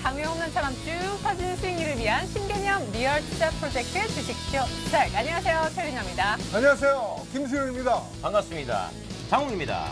장외 홈런처럼 쭉 퍼지는 스윙기를 위한 신개념 리얼 투자 프로젝트 주식쇼 스타일. 안녕하세요, 최윤아입니다. 안녕하세요, 김수영입니다. 반갑습니다. 장훈입니다.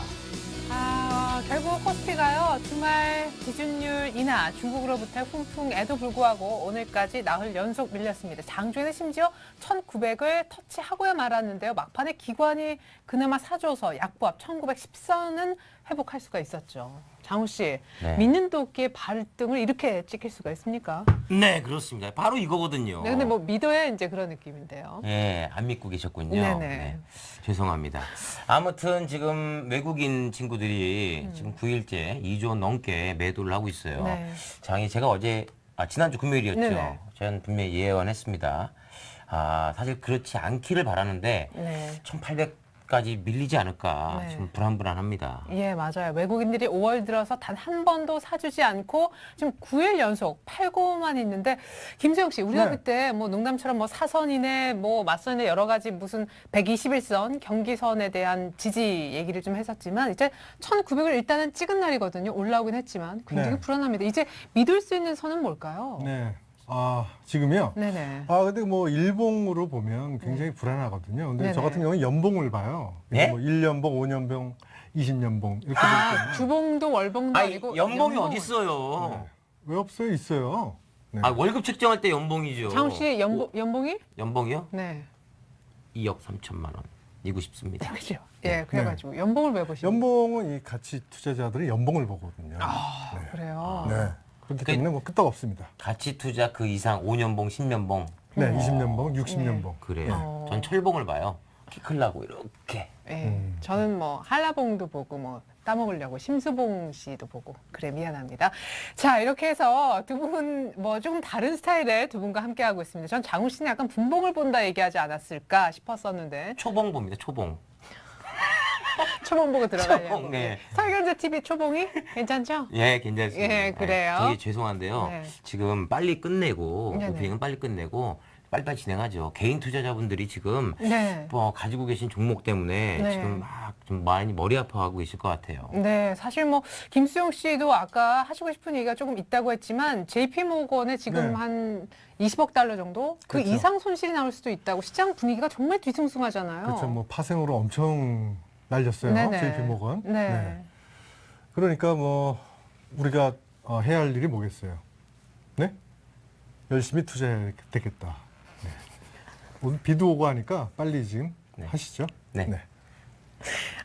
결국 코스피가요, 주말 기준율 인하, 중국으로부터의 훈풍에도 불구하고 오늘까지 나흘 연속 밀렸습니다. 장중에는 심지어 1900을 터치하고야 말았는데요. 막판에 기관이 그나마 사줘서 약보합 1910선은 회복할 수가 있었죠. 장훈 씨, 네. 믿는 도끼의 발등을 이렇게 찍힐 수가 있습니까? 네, 그렇습니다. 바로 이거거든요. 네, 근데 뭐 믿어야 이제 그런 느낌인데요. 네, 안 믿고 계셨군요. 네네. 네, 죄송합니다. 아무튼 지금 외국인 친구들이 지금 9일째 2조 원 넘게 매도를 하고 있어요. 네. 장이 제가 지난주 금요일이었죠. 네네. 저는 분명히 예언했습니다. 사실 그렇지 않기를 바라는데 네. 1800까지 밀리지 않을까 네. 지금 불안합니다. 예, 맞아요. 외국인들이 5월 들어서 단 한 번도 사주지 않고 지금 9일 연속 팔고만 있는데, 김수영 씨, 우리가 네. 그때 뭐 농담처럼 뭐 사선이네, 뭐 맞선이네, 여러 가지 무슨 121선 경기선에 대한 지지 얘기를 좀 했었지만, 이제 1900을 일단은 찍은 날이거든요. 올라오긴 했지만 굉장히 네. 불안합니다. 이제 믿을 수 있는 선은 뭘까요? 네. 지금요? 네네. 근데 뭐 일봉으로 보면 굉장히 불안하거든요. 근데 저 네네. 같은 경우는 연봉을 봐요. 네? 뭐 1년봉, 5년봉, 20년봉 이렇게 되기 때문에. 주봉도 월봉도 아니고 연봉이 연봉은- 어딨어요? 네. 왜 없어요? 있어요. 네. 월급 책정할 때 연봉이죠. 장훈 씨 연봉이? 연봉이요? 네. 2억 3천만 원. 이고 싶습니다. 그죠. 예, 그래가지고 연봉을 왜 보시는 연봉은 이 가치 투자자들이 연봉을 보거든요. 네. 그래요? 네. 그렇기 때문에 뭐 끄떡 없습니다. 가치 투자 그 이상 5년봉, 10년봉. 네, 20년봉, 60년봉. 그래요. 전 철봉을 봐요. 키 크려고 이렇게. 예, 저는 뭐 한라봉도 보고 뭐 따먹으려고 심수봉 씨도 보고 그래 미안합니다. 자, 이렇게 해서 두 분 뭐 조금 다른 스타일의 두 분과 함께 하고 있습니다. 전 장훈 씨는 약간 분봉을 본다 얘기하지 않았을까 싶었었는데 초봉 봅니다. 초봉. 초봉 보고 들어가려고. 초봉, 네. 설경제 TV 초봉이 괜찮죠? 예, 괜찮습니다. 예, 그래요. 되게 죄송한데요. 네. 지금 빨리 끝내고 네네. 오프닝은 빨리 끝내고 빨리빨리 진행하죠. 개인 투자자분들이 지금 네. 뭐 가지고 계신 종목 때문에 네. 지금 막 좀 많이 머리 아파하고 계실 것 같아요. 네, 사실 뭐 김수영 씨도 아까 하시고 싶은 얘기가 조금 있다고 했지만 JP 모건에 지금 네. 한 20억 달러 정도 그 그렇죠. 이상 손실이 나올 수도 있다고. 시장 분위기가 정말 뒤숭숭하잖아요. 그렇죠. 뭐 파생으로 엄청 날렸어요. 네네. JP모건. 네. 그러니까 뭐 우리가 해야 할 일이 뭐겠어요? 네? 열심히 투자해야 되겠다. 네. 오늘 비도 오고 하니까 빨리 지금 네. 하시죠. 네.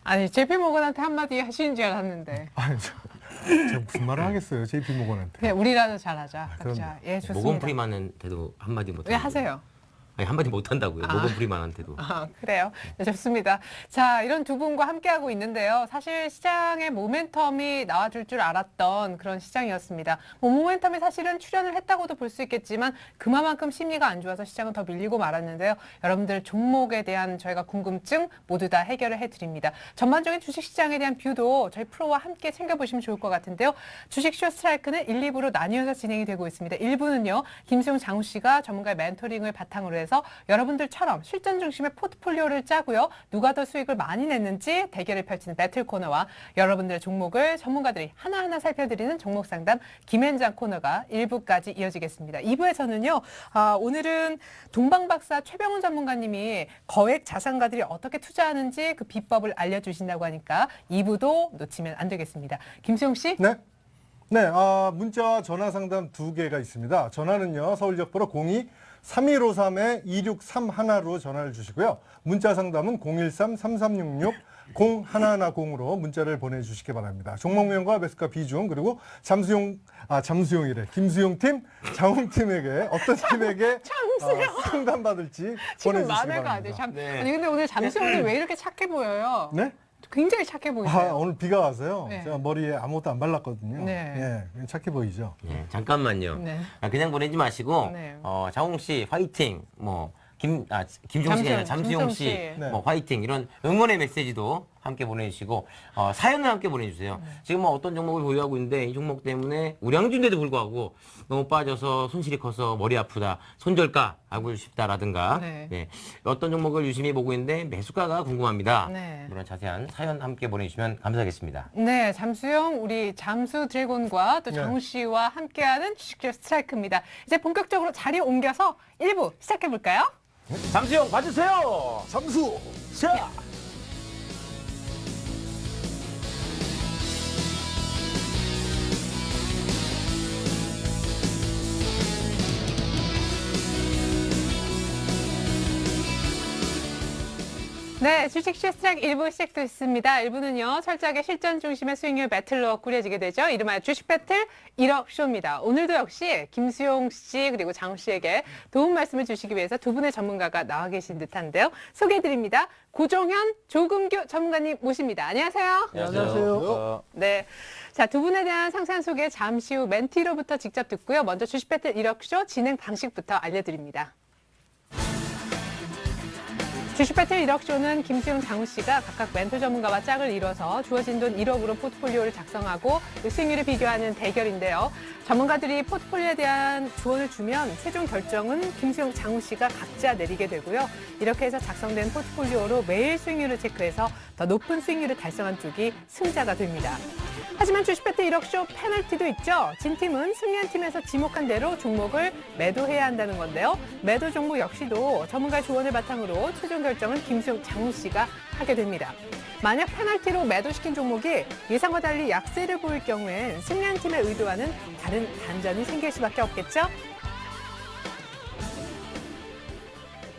아니 JP 모건한테 한마디 하시는 줄 알았는데 아니, 제가 무슨 말을 하겠어요, JP모건한테. 그냥 우리라도 잘하자. 그럼요. 자, 예, 좋습니다. 모건 프리만한테도 한마디 못 왜 하세요? 아니, 한마디 못 한다고요. 모건 프리만한테도. 그래요. 네, 좋습니다. 자, 이런 두 분과 함께하고 있는데요. 사실 시장의 모멘텀이 나와줄 줄 알았던 그런 시장이었습니다. 뭐 모멘텀이 사실은 출현을 했다고도 볼 수 있겠지만 그만큼 심리가 안 좋아서 시장은 더 밀리고 말았는데요. 여러분들 종목에 대한 저희가 궁금증 모두 다 해결을 해드립니다. 전반적인 주식시장에 대한 뷰도 저희 프로와 함께 챙겨보시면 좋을 것 같은데요. 주식쇼 스트라이크는 1, 2부로 나뉘어서 진행이 되고 있습니다. 1부는요. 김수용 장우 씨가 전문가의 멘토링을 바탕으로 해서 여러분들처럼 실전 중심의 포트폴리오를 짜고요. 누가 더 수익을 많이 냈는지 대결을 펼치는 배틀 코너와 여러분들의 종목을 전문가들이 하나하나 살펴드리는 종목 상담 김현장 코너가 1부까지 이어지겠습니다. 2부에서는요. 오늘은 동방박사 최병훈 전문가님이 거액 자산가들이 어떻게 투자하는지 그 비법을 알려주신다고 하니까 2부도 놓치면 안 되겠습니다. 김수용 씨? 네. 네, 문자와 전화 상담 2개가 있습니다. 전화는요, 서울역 번호 02-3153-2631로 전화를 주시고요. 문자 상담은 013-3366-0110으로 문자를 보내주시기 바랍니다. 종목명과 매수가 비중, 그리고 잠수용이래. 김수용 팀, 장훈 팀에게, 어떤 팀에게 상담받을지 지금 보내주시기 만회가 안 돼. 바랍니다. 네. 아니 근데 오늘 잠수형이 왜 이렇게 착해 보여요? 네? 굉장히 착해 보이세요. 오늘 비가 와서요. 네. 제가 머리에 아무것도 안 발랐거든요. 네. 예, 착해 보이죠? 네, 잠깐만요. 네. 그냥 보내지 마시고 네. 장홍 씨 화이팅. 뭐 김종식이 아니라 잠수용 씨 네. 뭐 화이팅 이런 응원의 메시지도 함께 보내주시고 사연을 함께 보내주세요. 지금 뭐 어떤 종목을 보유하고 있는데 이 종목 때문에 우량주인데도 불구하고 너무 빠져서 손실이 커서 머리 아프다, 손절가 하고 싶다라든가 네. 네. 어떤 종목을 유심히 보고 있는데 매수가가 궁금합니다. 네. 그런 자세한 사연 함께 보내주시면 감사하겠습니다. 네, 잠수영 우리 잠수 드래곤과 또 네. 정우 씨와 함께하는 주식주 스트라이크입니다. 이제 본격적으로 자리 옮겨서 1부 시작해 볼까요? 잠수형 봐주세요. 잠수! 자. 네, 주식주 스트라이크 1부 시작됐습니다. 1부는요, 철저하게 실전 중심의 수익률 배틀로 꾸려지게 되죠. 이름하여 주식 배틀 1억 쇼입니다. 오늘도 역시 김수용 씨 그리고 장우 씨에게 도움 말씀을 주시기 위해서 두 분의 전문가가 나와 계신 듯한데요. 소개해드립니다. 고종현, 조금규 전문가님 모십니다. 안녕하세요. 안녕하세요. 네. 자, 두 분에 대한 상세한 소개 잠시 후 멘티로부터 직접 듣고요. 먼저 주식 배틀 1억 쇼 진행 방식부터 알려드립니다. 주식 배틀 1억쇼는 김수용, 장우 씨가 각각 멘토 전문가와 짝을 이뤄서 주어진 돈 1억으로 포트폴리오를 작성하고 수익률을 비교하는 대결인데요. 전문가들이 포트폴리오에 대한 조언을 주면 최종 결정은 김수용, 장우 씨가 각자 내리게 되고요. 이렇게 해서 작성된 포트폴리오로 매일 수익률을 체크해서 더 높은 수익률을 달성한 쪽이 승자가 됩니다. 하지만 주식 배틀 1억쇼 페널티도 있죠. 진 팀은 승리한 팀에서 지목한 대로 종목을 매도해야 한다는 건데요. 매도 종목 역시도 전문가의 조언을 바탕으로 최종 결정은 김수용, 장우 씨가 하게 됩니다. 만약 페널티로 매도시킨 종목이 예상과 달리 약세를 보일 경우엔 승리한 팀의 의도와는 다른 반전이 생길 수밖에 없겠죠.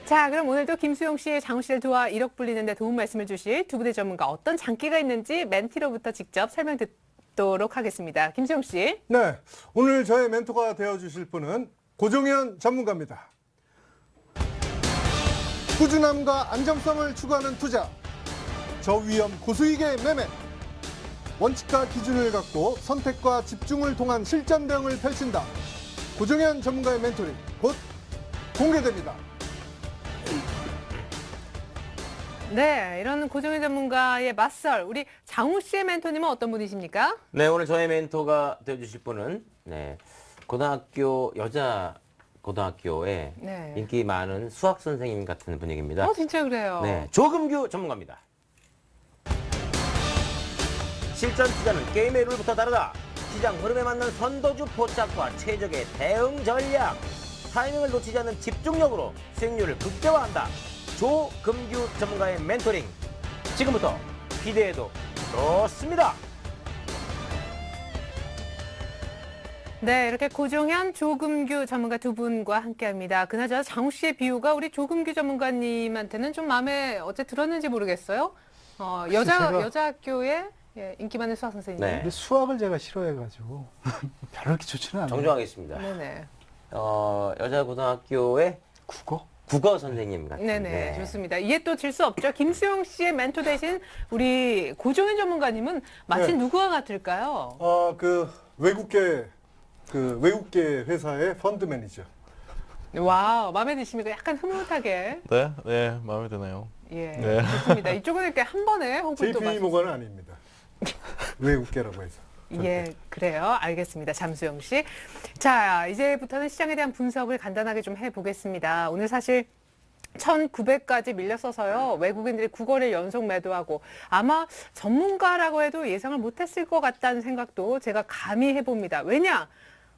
자, 그럼 오늘도 김수용 씨, 장우 씨를 도와 1억 불리는데 도움 말씀을 주실 두 분의 전문가 어떤 장기가 있는지 멘티로부터 직접 설명 듣도록 하겠습니다. 김수용 씨. 네, 오늘 저의 멘토가 되어주실 분은 고종현 전문가입니다. 꾸준함과 안정성을 추구하는 투자, 저위험 고수익의 매매, 원칙과 기준을 갖고 선택과 집중을 통한 실전 대응을 펼친다. 고종현 전문가의 멘토링 곧 공개됩니다. 네, 이런 고정현 전문가의 맞설, 우리 장우 씨의 멘토님은 어떤 분이십니까? 네, 오늘 저의 멘토가 되어주실 분은 여자 고등학교에 네. 인기 많은 수학 선생님 같은 분위기입니다. 진짜 그래요. 네, 조금규 전문가입니다. 실전 투자는 게임의 룰부터 다르다. 시장 흐름에 맞는 선도주 포착과 최적의 대응 전략, 타이밍을 놓치지 않는 집중력으로 수익률을 극대화한다. 조금규 전문가의 멘토링, 지금부터 기대해도 좋습니다. 네, 이렇게 고종현, 조금규 전문가 두 분과 함께합니다. 그나저나 장우 씨의 비유가 우리 조금규 전문가님한테는 좀 마음에 어째 들었는지 모르겠어요. 여자 학교에 인기 많은 수학 선생님. 네. 근데 수학을 제가 싫어해가지고 별로 그렇게 좋지는 않아요. 정정하겠습니다. 네네. 여자 고등학교의 국어 선생님 같은. 네네, 좋습니다. 이에 또 질 수 없죠. 김수용 씨의 멘토 대신 우리 고종현 전문가님은 마치 네. 누구와 같을까요? 외국계 회사의 펀드 매니저. 와우, 마음에 드십니까? 약간 흐뭇하게. 네, 마음에 드네요. 예, 네. 좋습니다. 이쪽은 이렇게 한 번에 호흡을 또 JP 모건은 아닙니다. 외국계라고 해서. 예, 그래요. 알겠습니다. 잠수영 씨. 자, 이제부터는 시장에 대한 분석을 간단하게 좀 해보겠습니다. 오늘 사실 1900까지 밀렸어서요. 외국인들이 9거래를 연속 매도하고 아마 전문가라고 해도 예상을 못했을 것 같다는 생각도 제가 감히 해봅니다. 왜냐?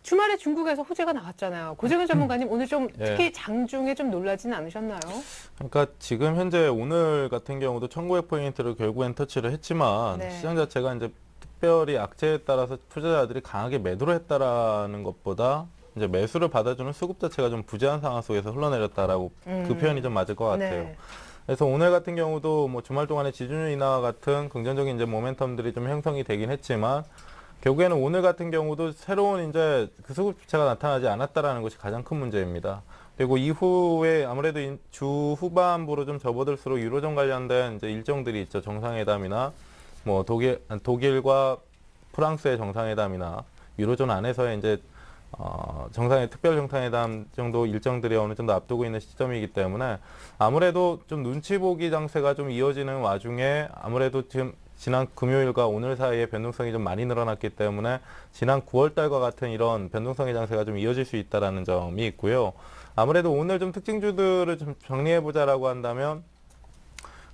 주말에 중국에서 호재가 나왔잖아요. 고정현 전문가님 오늘 좀 특히 장중에 좀 놀라지는 않으셨나요? 그러니까 지금 현재 오늘 같은 경우도 1900포인트를 결국엔 터치를 했지만 네. 시장 자체가 이제 특별히 악재에 따라서 투자자들이 강하게 매도를 했다라는 것보다 이제 매수를 받아주는 수급 자체가 좀 부재한 상황 속에서 흘러내렸다라고 그 표현이 좀 맞을 것 같아요. 네. 그래서 오늘 같은 경우도 뭐 주말 동안에 지준율 인하와 같은 긍정적인 이제 모멘텀들이 좀 형성이 되긴 했지만 결국에는 오늘 같은 경우도 새로운 이제 그 수급 주체가 나타나지 않았다라는 것이 가장 큰 문제입니다. 그리고 이후에 아무래도 주 후반부로 좀 접어들수록 유로존 관련된 이제 일정들이 있죠. 정상회담이나 뭐 독일과 프랑스의 정상회담이나 유로존 안에서의 이제 정상의 특별 정상회담 정도 일정들이 어느 정도 앞두고 있는 시점이기 때문에 아무래도 좀 눈치 보기 장세가 좀 이어지는 와중에 아무래도 지금 지난 금요일과 오늘 사이에 변동성이 좀 많이 늘어났기 때문에 지난 9월 달과 같은 이런 변동성의 장세가 좀 이어질 수 있다라는 점이 있고요. 아무래도 오늘 좀 특징주들을 좀 정리해 보자라고 한다면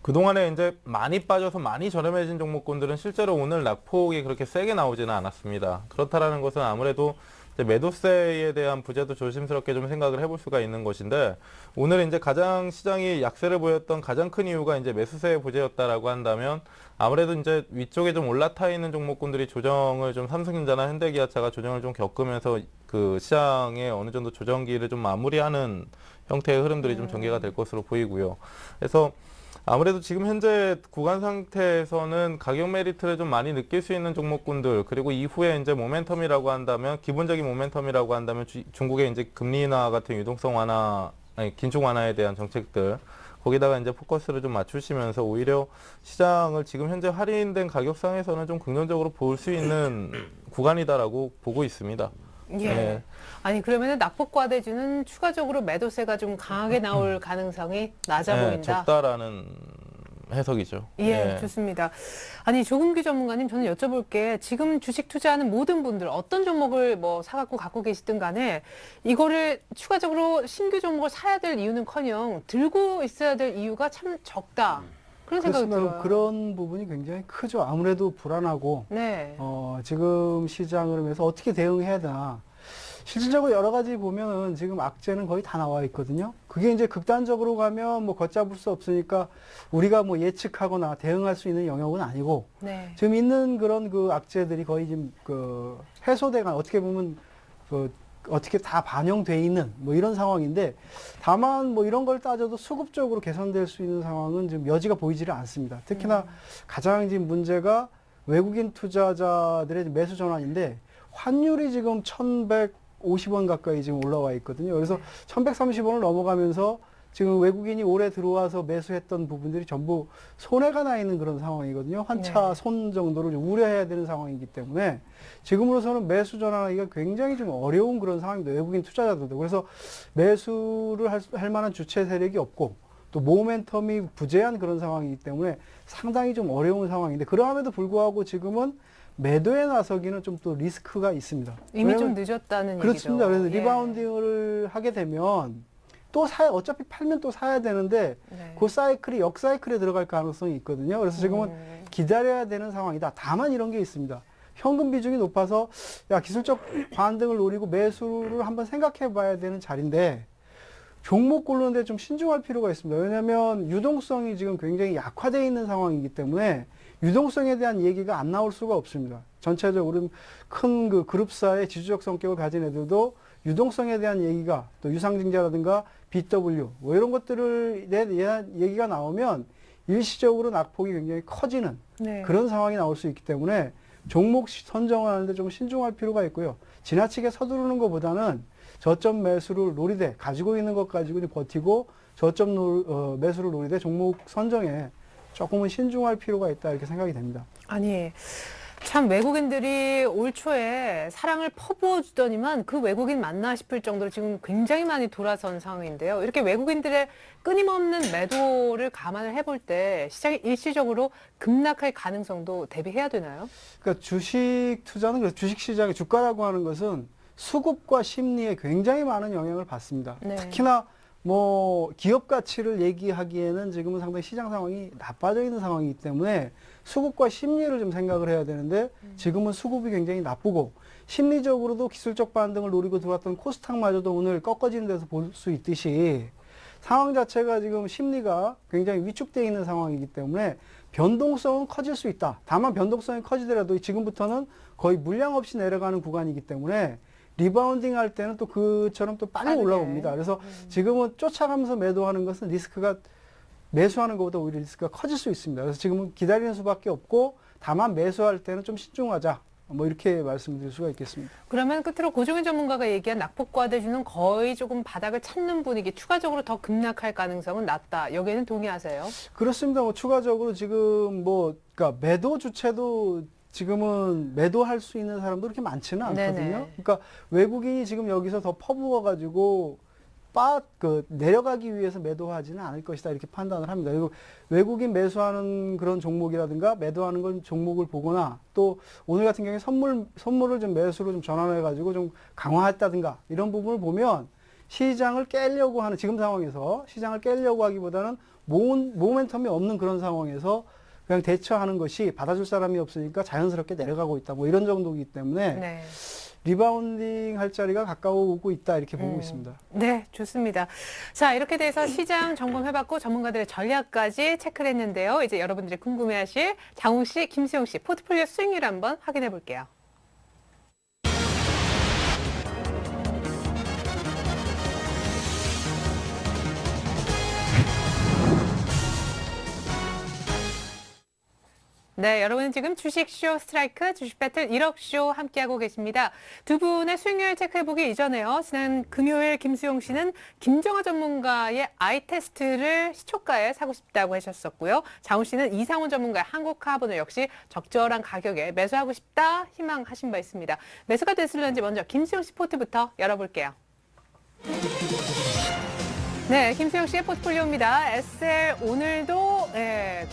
그동안에 이제 많이 빠져서 많이 저렴해진 종목군들은 실제로 오늘 낙폭이 그렇게 세게 나오지는 않았습니다. 그렇다라는 것은 아무래도 이제 매도세에 대한 부재도 조심스럽게 좀 생각을 해볼 수가 있는 것인데 오늘 이제 가장 시장이 약세를 보였던 가장 큰 이유가 이제 매수세의 부재였다라고 한다면 아무래도 이제 위쪽에 좀 올라타 있는 종목군들이 조정을 좀 삼성전자나 현대기아차가 조정을 좀 겪으면서 그 시장의 어느 정도 조정기를 좀 마무리하는 형태의 흐름들이 좀 전개가 될 것으로 보이고요. 그래서 아무래도 지금 현재 구간 상태에서는 가격 메리트를 좀 많이 느낄 수 있는 종목군들 그리고 이후에 이제 모멘텀이라고 한다면 기본적인 모멘텀이라고 한다면 중국의 이제 금리 인하 같은 유동성 완화 아니 긴축 완화에 대한 정책들 거기다가 이제 포커스를 좀 맞추시면서 오히려 시장을 지금 현재 할인된 가격상에서는 좀 긍정적으로 볼 수 있는 구간이다라고 보고 있습니다. 예. 네. 아니 그러면은 낙폭과대주는 추가적으로 매도세가 좀 강하게 나올 가능성이 낮아 네, 보인다. 적다라는 해석이죠. 예, 예. 좋습니다. 아니 조금기 전문가님 저는 여쭤볼 게 지금 주식 투자하는 모든 분들 어떤 종목을 뭐 사갖고 갖고 계시든 간에 이거를 추가적으로 신규 종목을 사야 될 이유는커녕 들고 있어야 될 이유가 참 적다. 그런 생각이 그렇습니다. 들어요. 그런 부분이 굉장히 크죠. 아무래도 불안하고 네. 지금 시장 흐름에서 어떻게 대응해야 되나. 실질적으로 여러 가지 보면은 지금 악재는 거의 다 나와 있거든요. 그게 이제 극단적으로 가면 뭐 걷잡을 수 없으니까 우리가 뭐 예측하거나 대응할 수 있는 영역은 아니고 네. 지금 있는 그런 그 악재들이 거의 지금 그 해소돼가 어떻게 보면 그 어떻게 다 반영돼 있는 뭐 이런 상황인데 다만 뭐 이런 걸 따져도 수급적으로 개선될 수 있는 상황은 지금 여지가 보이지를 않습니다. 특히나 가장 지금 문제가 외국인 투자자들의 매수 전환인데 환율이 지금 1,150원 가까이 지금 올라와 있거든요. 그래서 1,130원을 넘어가면서 지금 외국인이 올해 들어와서 매수했던 부분들이 전부 손해가 나 있는 그런 상황이거든요. 환차 네. 손 정도를 좀 우려해야 되는 상황이기 때문에 지금으로서는 매수 전환하기가 굉장히 좀 어려운 그런 상황입니다. 외국인 투자자들도. 그래서 매수를 할 만한 주체 세력이 없고 또 모멘텀이 부재한 그런 상황이기 때문에 상당히 좀 어려운 상황인데 그러함에도 불구하고 지금은 매도에 나서기는 좀 또 리스크가 있습니다. 이미 좀 왜냐면 늦었다는 그렇습니다. 얘기죠. 그래서 예. 리바운딩을 하게 되면 또 어차피 팔면 또 사야 되는데 네. 그 사이클이 역사이클에 들어갈 가능성이 있거든요. 그래서 지금은 기다려야 되는 상황이다. 다만 이런 게 있습니다. 현금 비중이 높아서 야 기술적 반등을 노리고 매수를 한번 생각해 봐야 되는 자리인데 종목 고르는데 좀 신중할 필요가 있습니다. 왜냐하면 유동성이 지금 굉장히 약화되어 있는 상황이기 때문에 유동성에 대한 얘기가 안 나올 수가 없습니다. 전체적으로 큰 그 그룹사의 지주적 성격을 가진 애들도 유동성에 대한 얘기가 또 유상증자라든가 BW 뭐 이런 것들을 대한 얘기가 나오면 일시적으로 낙폭이 굉장히 커지는 네. 그런 상황이 나올 수 있기 때문에 종목 선정을 하는데 좀 신중할 필요가 있고요. 지나치게 서두르는 것보다는 저점 매수를 노리되 가지고 있는 것 가지고 버티고 저점 매수를 노리되 종목 선정에 조금은 신중할 필요가 있다 이렇게 생각이 됩니다. 아니 참 외국인들이 올 초에 사랑을 퍼부어 주더니만 그 외국인 맞나 싶을 정도로 지금 굉장히 많이 돌아선 상황인데요. 이렇게 외국인들의 끊임없는 매도를 감안을 해볼 때 시장이 일시적으로 급락할 가능성도 대비해야 되나요? 그러니까 주식 투자는 그래서 주식 시장의 주가라고 하는 것은 수급과 심리에 굉장히 많은 영향을 받습니다. 네. 특히나 뭐 기업 가치를 얘기하기에는 지금은 상당히 시장 상황이 나빠져 있는 상황이기 때문에 수급과 심리를 좀 생각을 해야 되는데 지금은 수급이 굉장히 나쁘고 심리적으로도 기술적 반등을 노리고 들어왔던 코스닥마저도 오늘 꺾어지는 데서 볼 수 있듯이 상황 자체가 지금 심리가 굉장히 위축되어 있는 상황이기 때문에 변동성은 커질 수 있다. 다만 변동성이 커지더라도 지금부터는 거의 물량 없이 내려가는 구간이기 때문에 리바운딩 할 때는 또 그처럼 또 빨리 빠르게. 올라옵니다. 그래서 지금은 쫓아가면서 매도하는 것은 리스크가 매수하는 것보다 오히려 리스크가 커질 수 있습니다. 그래서 지금은 기다리는 수밖에 없고 다만 매수할 때는 좀 신중하자. 뭐 이렇게 말씀드릴 수가 있겠습니다. 그러면 끝으로 고종현 전문가가 얘기한 낙폭과대주는 거의 조금 바닥을 찾는 분위기, 추가적으로 더 급락할 가능성은 낮다. 여기에는 동의하세요? 그렇습니다. 뭐 추가적으로 지금 뭐 그러니까 매도 주체도 지금은 매도할 수 있는 사람도 그렇게 많지는 않거든요. 네네. 그러니까 외국인이 지금 여기서 더 퍼부어가지고 내려가기 위해서 매도하지는 않을 것이다 이렇게 판단을 합니다. 그리고 외국인 매수하는 그런 종목이라든가 매도하는 건 종목을 보거나 또 오늘 같은 경우에 선물을 좀 매수로 좀 전환해가지고 좀 강화했다든가 이런 부분을 보면 시장을 깨려고 하는 지금 상황에서 시장을 깨려고 하기보다는 모멘텀이 없는 그런 상황에서 그냥 대처하는 것이 받아줄 사람이 없으니까 자연스럽게 내려가고 있다. 뭐 이런 정도이기 때문에 네. 리바운딩 할 자리가 가까워오고 있다 이렇게 보고 있습니다. 네, 좋습니다. 자, 이렇게 돼서 시장 점검해봤고 전문가들의 전략까지 체크를 했는데요. 이제 여러분들이 궁금해하실 장훈 씨, 김수영 씨 포트폴리오 수익률 한번 확인해 볼게요. 네, 여러분은 지금 주식쇼 스트라이크, 주식배틀 1억쇼 함께하고 계십니다. 두 분의 수익률 체크해보기 이전에요. 지난 금요일 김수용 씨는 김정하 전문가의 아이테스트를 시초가에 사고 싶다고 하셨었고요. 장훈 씨는 이상훈 전문가의 한국카본을 역시 적절한 가격에 매수하고 싶다 희망하신 바 있습니다. 매수가 됐을런지 먼저 김수용 씨 포트부터 열어볼게요. 네, 김수영 씨의 포트폴리오입니다. SL 오늘도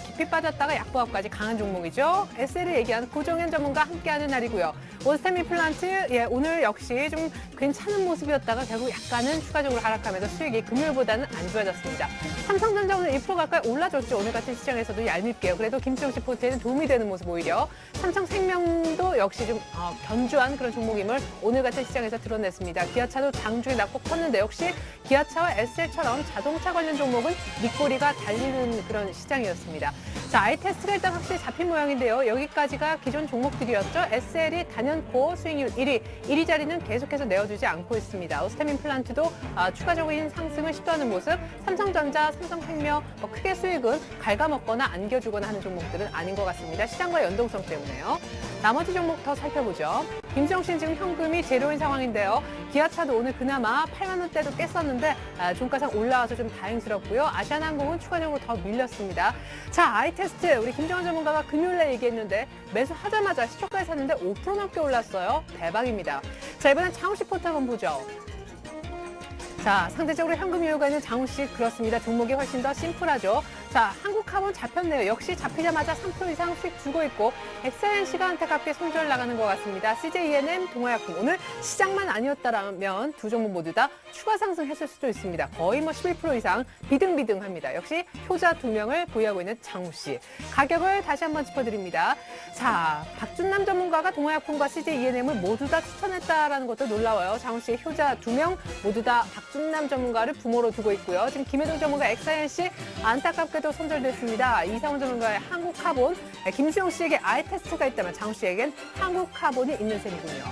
깊이 빠졌다가 약보합까지 강한 종목이죠. SL을 얘기한 고정현 전문가 함께하는 날이고요. 오스템 임플란트 오늘 역시 좀 괜찮은 모습이었다가 결국 약간은 추가적으로 하락하면서 수익이 금요일보다는 안 좋아졌습니다. 삼성전자 오늘 1% 가까이 올라줬죠. 오늘 같은 시장에서도 얄밉게요. 그래도 김수영 씨 포트에는 도움이 되는 모습 오히려 삼성생명도 역시 좀 견주한 그런 종목임을 오늘 같은 시장에서 드러냈습니다. 기아차도 장중에 낙폭 컸는데 역시 기아차와 SL처럼 자동차 관련 종목은 밑꼬리가 달리는 그런 시장이었습니다. 자, 아이테스트가 일단 확실히 잡힌 모양인데요. 여기까지가 기존 종목들이었죠. SL이 단연코 수익률 1위 자리는 계속해서 내어주지 않고 있습니다. 오스템 임플란트도 추가적인 상승을 시도하는 모습, 삼성전자, 삼성생명 크게 수익은 갉아먹거나 안겨주거나 하는 종목들은 아닌 것 같습니다. 시장과 연동성 때문에요. 나머지 종목 더 살펴보죠. 김수영 씨는 지금 현금이 제로인 상황인데요. 기아차도 오늘 그나마 8만 원대도 깼었는데 종가상 올라와서 좀 다행스럽고요. 아시아나항공은 추가적으로 더 밀렸습니다. 자, 아이테스트 우리 김정환 전문가가 금요일에 얘기했는데 매수하자마자 시초가에 샀는데 5% 넘게 올랐어요. 대박입니다. 자, 이번엔 장훈 씨 포트 한번 보죠. 자, 상대적으로 현금 여유가 있는 장훈 씨 그렇습니다. 종목이 훨씬 더 심플하죠. 자, 한국카본 잡혔네요. 역시 잡히자마자 3% 이상 수익 주고 있고 엑셀렌시가 안타깝게 손절 나가는 것 같습니다. CJ ENM, 동아약품 오늘 시장만 아니었다라면 두 종목 모두 다 추가 상승했을 수도 있습니다. 거의 11% 이상 비등비등합니다. 역시 효자 2명을 보유하고 있는 장훈 씨. 가격을 다시 한번 짚어드립니다. 자, 박준남 전문가가 동아약품과 CJ ENM을 모두 다 추천했다라는 것도 놀라워요. 장훈 씨의 효자 2명 모두 다 박준남 전문가를 부모로 두고 있고요. 지금 김혜동 전문가 엑사이언씨 안타깝게도 손절됐습니다. 이상훈 전문가의 한국카본, 김수영 씨에게 아이테스트가 있다면 장훈 씨에겐 한국카본이 있는 셈이군요.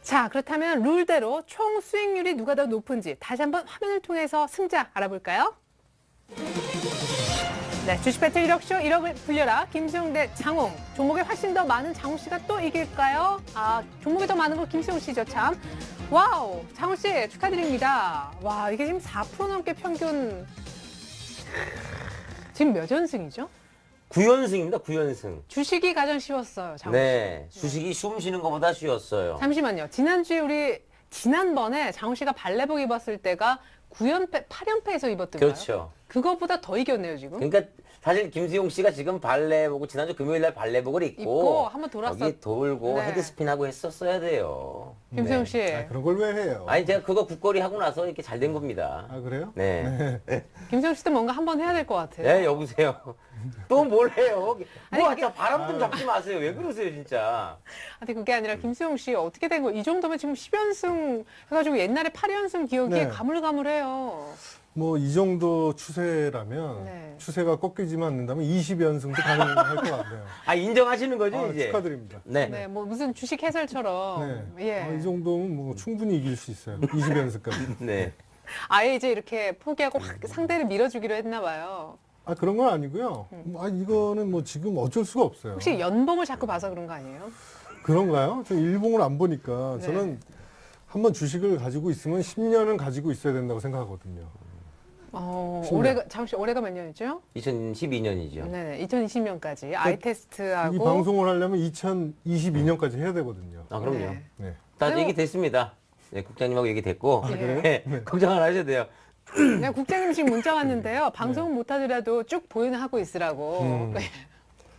자, 그렇다면 룰대로 총 수익률이 누가 더 높은지 다시 한번 화면을 통해서 승자 알아볼까요? 네, 주식배틀 1억쇼 1억을 불려라. 김수영 대 장홍. 종목에 훨씬 더 많은 장홍 씨가 또 이길까요? 종목이 더 많은 거 김수영 씨죠, 참. 와우, 장홍 씨 축하드립니다. 와, 이게 지금 4% 넘게 평균. 지금 몇 연승이죠? 9연승입니다. 9연승. 주식이 가장 쉬웠어요, 장홍 씨. 네, 주식이 숨 쉬는 것보다 쉬웠어요. 잠시만요. 지난번에 장홍 씨가 발레복 입었을 때가 9연패, 8연패에서 입었던가요? 그렇죠. 그거보다 더 이겼네요, 지금. 그러니까 사실 김수용 씨가 지금 발레복을 지난주 금요일 날 발레복을 입고 한번 돌았어. 여기 돌고 네. 헤드스핀하고 했었어야 돼요. 김수영 씨. 그런 걸 왜 해요? 아니 제가 그거 국거리 하고 나서 이렇게 잘 된 겁니다. 그래요? 네. 김수영 씨도 뭔가 한번 해야 될 것 같아요. 네, 여보세요. 또 뭘 해요? 아니, 뭐 그게- 바람 좀 잡지 마세요. 왜 그러세요, 진짜? 근데 그게 아니라 김수영 씨 어떻게 된 거예요? 이 정도면 지금 10연승 해가지고 옛날에 8연승 기억이 네. 가물가물해요. 뭐 이 정도 추세라면 네. 추세가 꺾이지만 않는다면 20연승도 가능할 것 같네요. 인정하시는 거죠, 이제? 축하드립니다. 네. 네, 뭐 무슨 주식 해설처럼. 네. 예. 이 정도면 뭐 충분히 이길 수 있어요. 20연승까지. 네. 아예 이제 이렇게 포기하고 확 상대를 밀어주기로 했나 봐요. 그런 건 아니고요. 이거는 뭐 지금 어쩔 수가 없어요. 혹시 연봉을 자꾸 봐서 그런 거 아니에요? 그런가요? 저 일봉을 안 보니까 네. 저는 한번 주식을 가지고 있으면 10년은 가지고 있어야 된다고 생각하거든요. 올해가 몇 년이죠? 2012년이죠. 네네, 2020년까지 아이테스트하고 이 방송을 하려면 2022년까지 해야 되거든요. 아, 그럼요. 네. 네. 다 그리고- 얘기 됐습니다. 네, 국장님하고 얘기 됐고. 그래요? 네, 걱정 안 하셔도 돼요. 네, 국장님 지금 문자 왔는데요. 방송은 못하더라도 쭉 보이는 하고 있으라고.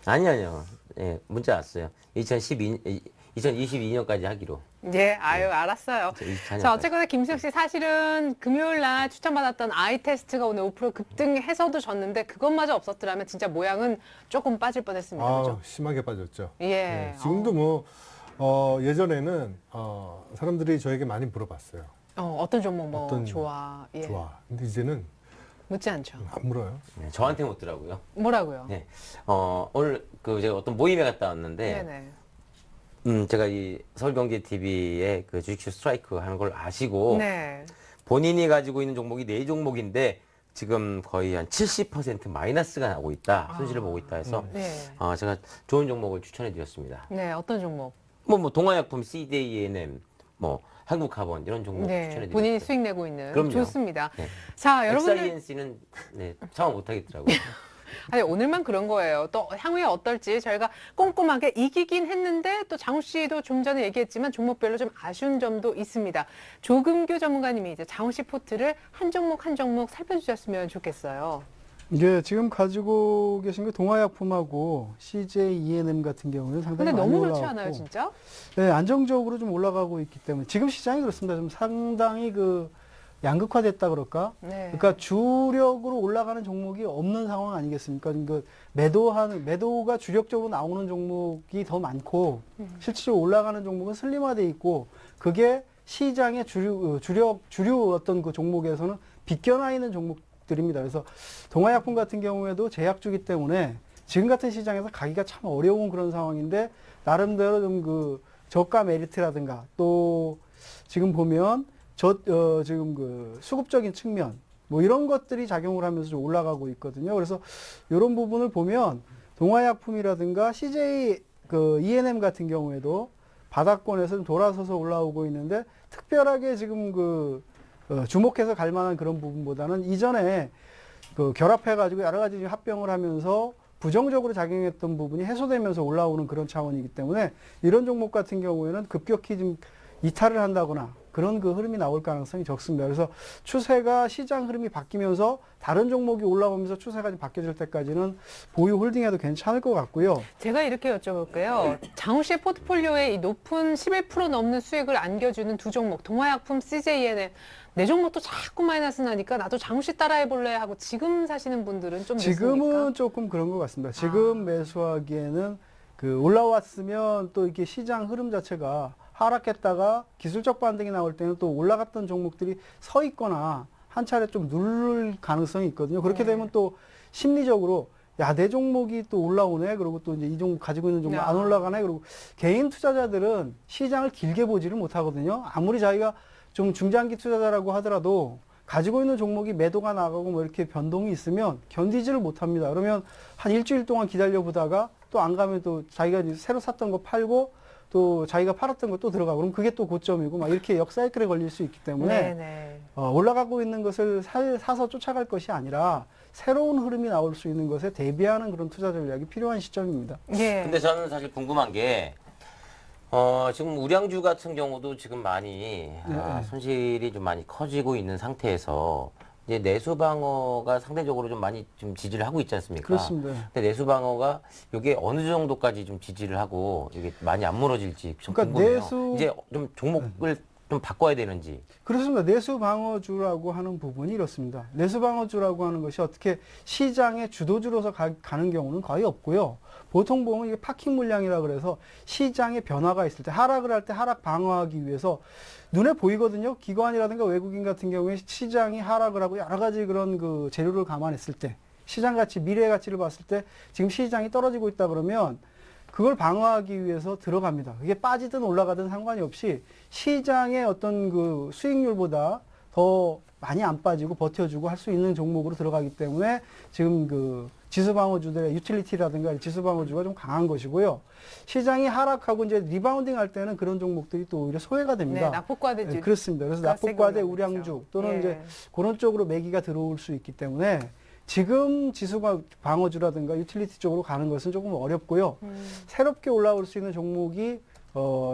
아니요. 예, 문자 왔어요. 2022년까지 하기로. 예, 아유, 알았어요. 2024년까지. 자, 어쨌거나 김수혁 씨 사실은 금요일 날 추천받았던 아이 테스트가 오늘 5% 급등해서도 졌는데 그것마저 없었더라면 진짜 모양은 조금 빠질 뻔했습니다. 아, 그죠? 심하게 빠졌죠. 예. 네, 지금도 뭐 예전에는 사람들이 저에게 많이 물어봤어요. 어떤 종목 뭐 어떤 좋아. 예. 좋아. 근데 이제는 묻지 않죠. 안 물어요. 네, 저한테 묻더라고요. 뭐라고요? 네. 오늘 제가 어떤 모임에 갔다 왔는데, 네네. 제가 이 서울경제TV에 그 주식슈 스트라이크 하는 걸 아시고, 네. 본인이 가지고 있는 종목이 4종목인데, 지금 거의 한 70% 마이너스가 나고 있다. 손실을 보고 있다 해서, 네. 제가 좋은 종목을 추천해 드렸습니다. 네, 어떤 종목? 동화약품, CJENM, 한국카본 이런 종목 추천해 네, 드렸어요. 본인이 수익 내고 있는. 그럼요. 좋습니다. 네. 자, 여러분들. XINC는 참아 못 하겠더라고요. 아니, 오늘만 그런 거예요. 또 향후에 어떨지 저희가 꼼꼼하게 이기긴 했는데 또 장우 씨도 좀 전에 얘기했지만 종목별로 좀 아쉬운 점도 있습니다. 조금규 전문가님이 이제 장우 씨 포트를 한 종목 한 종목 살펴주셨으면 좋겠어요. 이게 지금 가지고 계신 게 동화약품하고 CJ ENM 같은 경우는 상당히 근데 많이 너무 그렇지 올라갔고, 않아요, 진짜? 네, 안정적으로 좀 올라가고 있기 때문에 지금 시장이 그렇습니다. 좀 상당히 양극화됐다 그럴까? 네. 그러니까 주력으로 올라가는 종목이 없는 상황 아니겠습니까? 그러니까 매도가 주력적으로 나오는 종목이 더 많고 실제로 올라가는 종목은 슬림화돼 있고 그게 시장의 주류 어떤 그 종목에서는 비껴나 있는 종목들입니다. 그래서 동화약품 같은 경우에도 제약주기 때문에 지금 같은 시장에서 가기가 참 어려운 그런 상황인데 나름대로 좀 저가 메리트라든가 또 지금 보면 지금 수급적인 측면 뭐 이런 것들이 작용을 하면서 좀 올라가고 있거든요. 그래서 이런 부분을 보면 동화약품이라든가 CJ ENM 같은 경우에도 바닥권에서 좀 돌아서서 올라오고 있는데 특별하게 지금 주목해서 갈 만한 그런 부분보다는 이전에 결합해가지고 여러 가지 합병을 하면서 부정적으로 작용했던 부분이 해소되면서 올라오는 그런 차원이기 때문에 이런 종목 같은 경우에는 급격히 좀 이탈을 한다거나 그런 흐름이 나올 가능성이 적습니다. 그래서 추세가 시장 흐름이 바뀌면서 다른 종목이 올라오면서 추세가 좀 바뀌어질 때까지는 보유 홀딩해도 괜찮을 것 같고요. 제가 이렇게 여쭤볼게요. 장우 씨의 포트폴리오에 이 높은 11% 넘는 수익을 안겨주는 두 종목, 동화약품, CJNM 네 종목도 자꾸 마이너스 나니까 나도 장우 씨 따라해볼래 하고 지금 사시는 분들은 좀 지금은 늦습니까? 조금 그런 것 같습니다. 지금 매수하기에는 올라왔으면 또 이렇게 시장 흐름 자체가 하락했다가 기술적 반등이 나올 때는 또 올라갔던 종목들이 서 있거나 한 차례 좀 누를 가능성이 있거든요. 그렇게 되면 또 심리적으로 내 종목이 또 올라오네. 그리고 또 이제 이 종목 가지고 있는 종목 안 올라가네. 그리고 개인 투자자들은 시장을 길게 보지를 못하거든요. 아무리 자기가 좀 중장기 투자자라고 하더라도 가지고 있는 종목이 매도가 나가고 뭐 이렇게 변동이 있으면 견디지를 못합니다. 그러면 한 일주일 동안 기다려 보다가 또 안 가면 또 자기가 이제 새로 샀던 거 팔고 또 자기가 팔았던 거 또 들어가고 그럼 그게 또 고점이고 막 이렇게 역사이클에 걸릴 수 있기 때문에 네네. 올라가고 있는 것을 사서 쫓아갈 것이 아니라 새로운 흐름이 나올 수 있는 것에 대비하는 그런 투자 전략이 필요한 시점입니다. 예. 근데 저는 사실 궁금한 게, 지금 우량주 같은 경우도 지금 많이 손실이 좀 많이 커지고 있는 상태에서 이제 내수방어가 상대적으로 좀 많이 좀 지지를 하고 있지 않습니까? 그렇습니다. 근데 내수방어가 이게 어느 정도까지 좀 지지를 하고 이게 많이 안 무너질지 좀 그러니까 궁금해요. 이제 좀 종목을 좀 바꿔야 되는지. 그렇습니다. 내수방어주라고 하는 부분이 이렇습니다. 내수방어주라고 하는 것이 어떻게 시장의 주도주로서 가는 경우는 거의 없고요. 보통 보면 이게 파킹 물량이라 그래서 시장의 변화가 있을 때 하락을 할 때 하락 방어하기 위해서 눈에 보이거든요. 기관이라든가 외국인 같은 경우에 시장이 하락을 하고 여러 가지 그런 재료를 감안했을 때 시장 가치, 미래 가치를 봤을 때 지금 시장이 떨어지고 있다 그러면 그걸 방어하기 위해서 들어갑니다. 그게 빠지든 올라가든 상관이 없이 시장의 어떤 수익률보다 더 많이 안 빠지고 버텨주고 할 수 있는 종목으로 들어가기 때문에 지금 지수방어주들의 유틸리티라든가 지수방어주가 좀 강한 것이고요. 시장이 하락하고 이제 리바운딩 할 때는 그런 종목들이 또 오히려 소외가 됩니다. 네, 납폭과대 네, 그렇습니다. 그래서 가스 납폭과대 경우가 우량주 있죠. 또는 예. 이제 그런 쪽으로 매기가 들어올 수 있기 때문에 지금 지수방어주라든가 유틸리티 쪽으로 가는 것은 조금 어렵고요. 새롭게 올라올 수 있는 종목이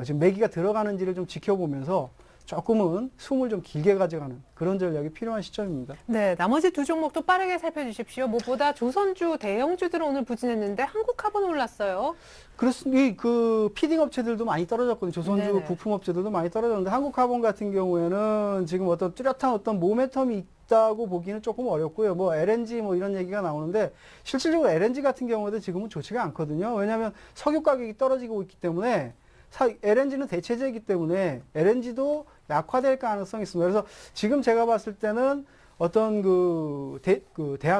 지금 매기가 들어가는지를 좀 지켜보면서 조금은 숨을 좀 길게 가져가는 그런 전략이 필요한 시점입니다. 네, 나머지 두 종목도 빠르게 살펴주십시오. 무엇보다 조선주, 대형주들은 오늘 부진했는데 한국화본 올랐어요. 그렇습니다. 그 피딩 업체들도 많이 떨어졌거든요. 조선주 네네. 부품 업체들도 많이 떨어졌는데 한국화본 같은 경우에는 지금 어떤 뚜렷한 어떤 모멘텀이 있다고 보기는 조금 어렵고요. 뭐 LNG 뭐 이런 얘기가 나오는데 실질적으로 LNG 같은 경우에도 지금은 좋지가 않거든요. 왜냐하면 석유 가격이 떨어지고 있기 때문에 LNG는 대체제이기 때문에 LNG도 약화될 가능성이 있습니다. 그래서 지금 제가 봤을 때는 어떤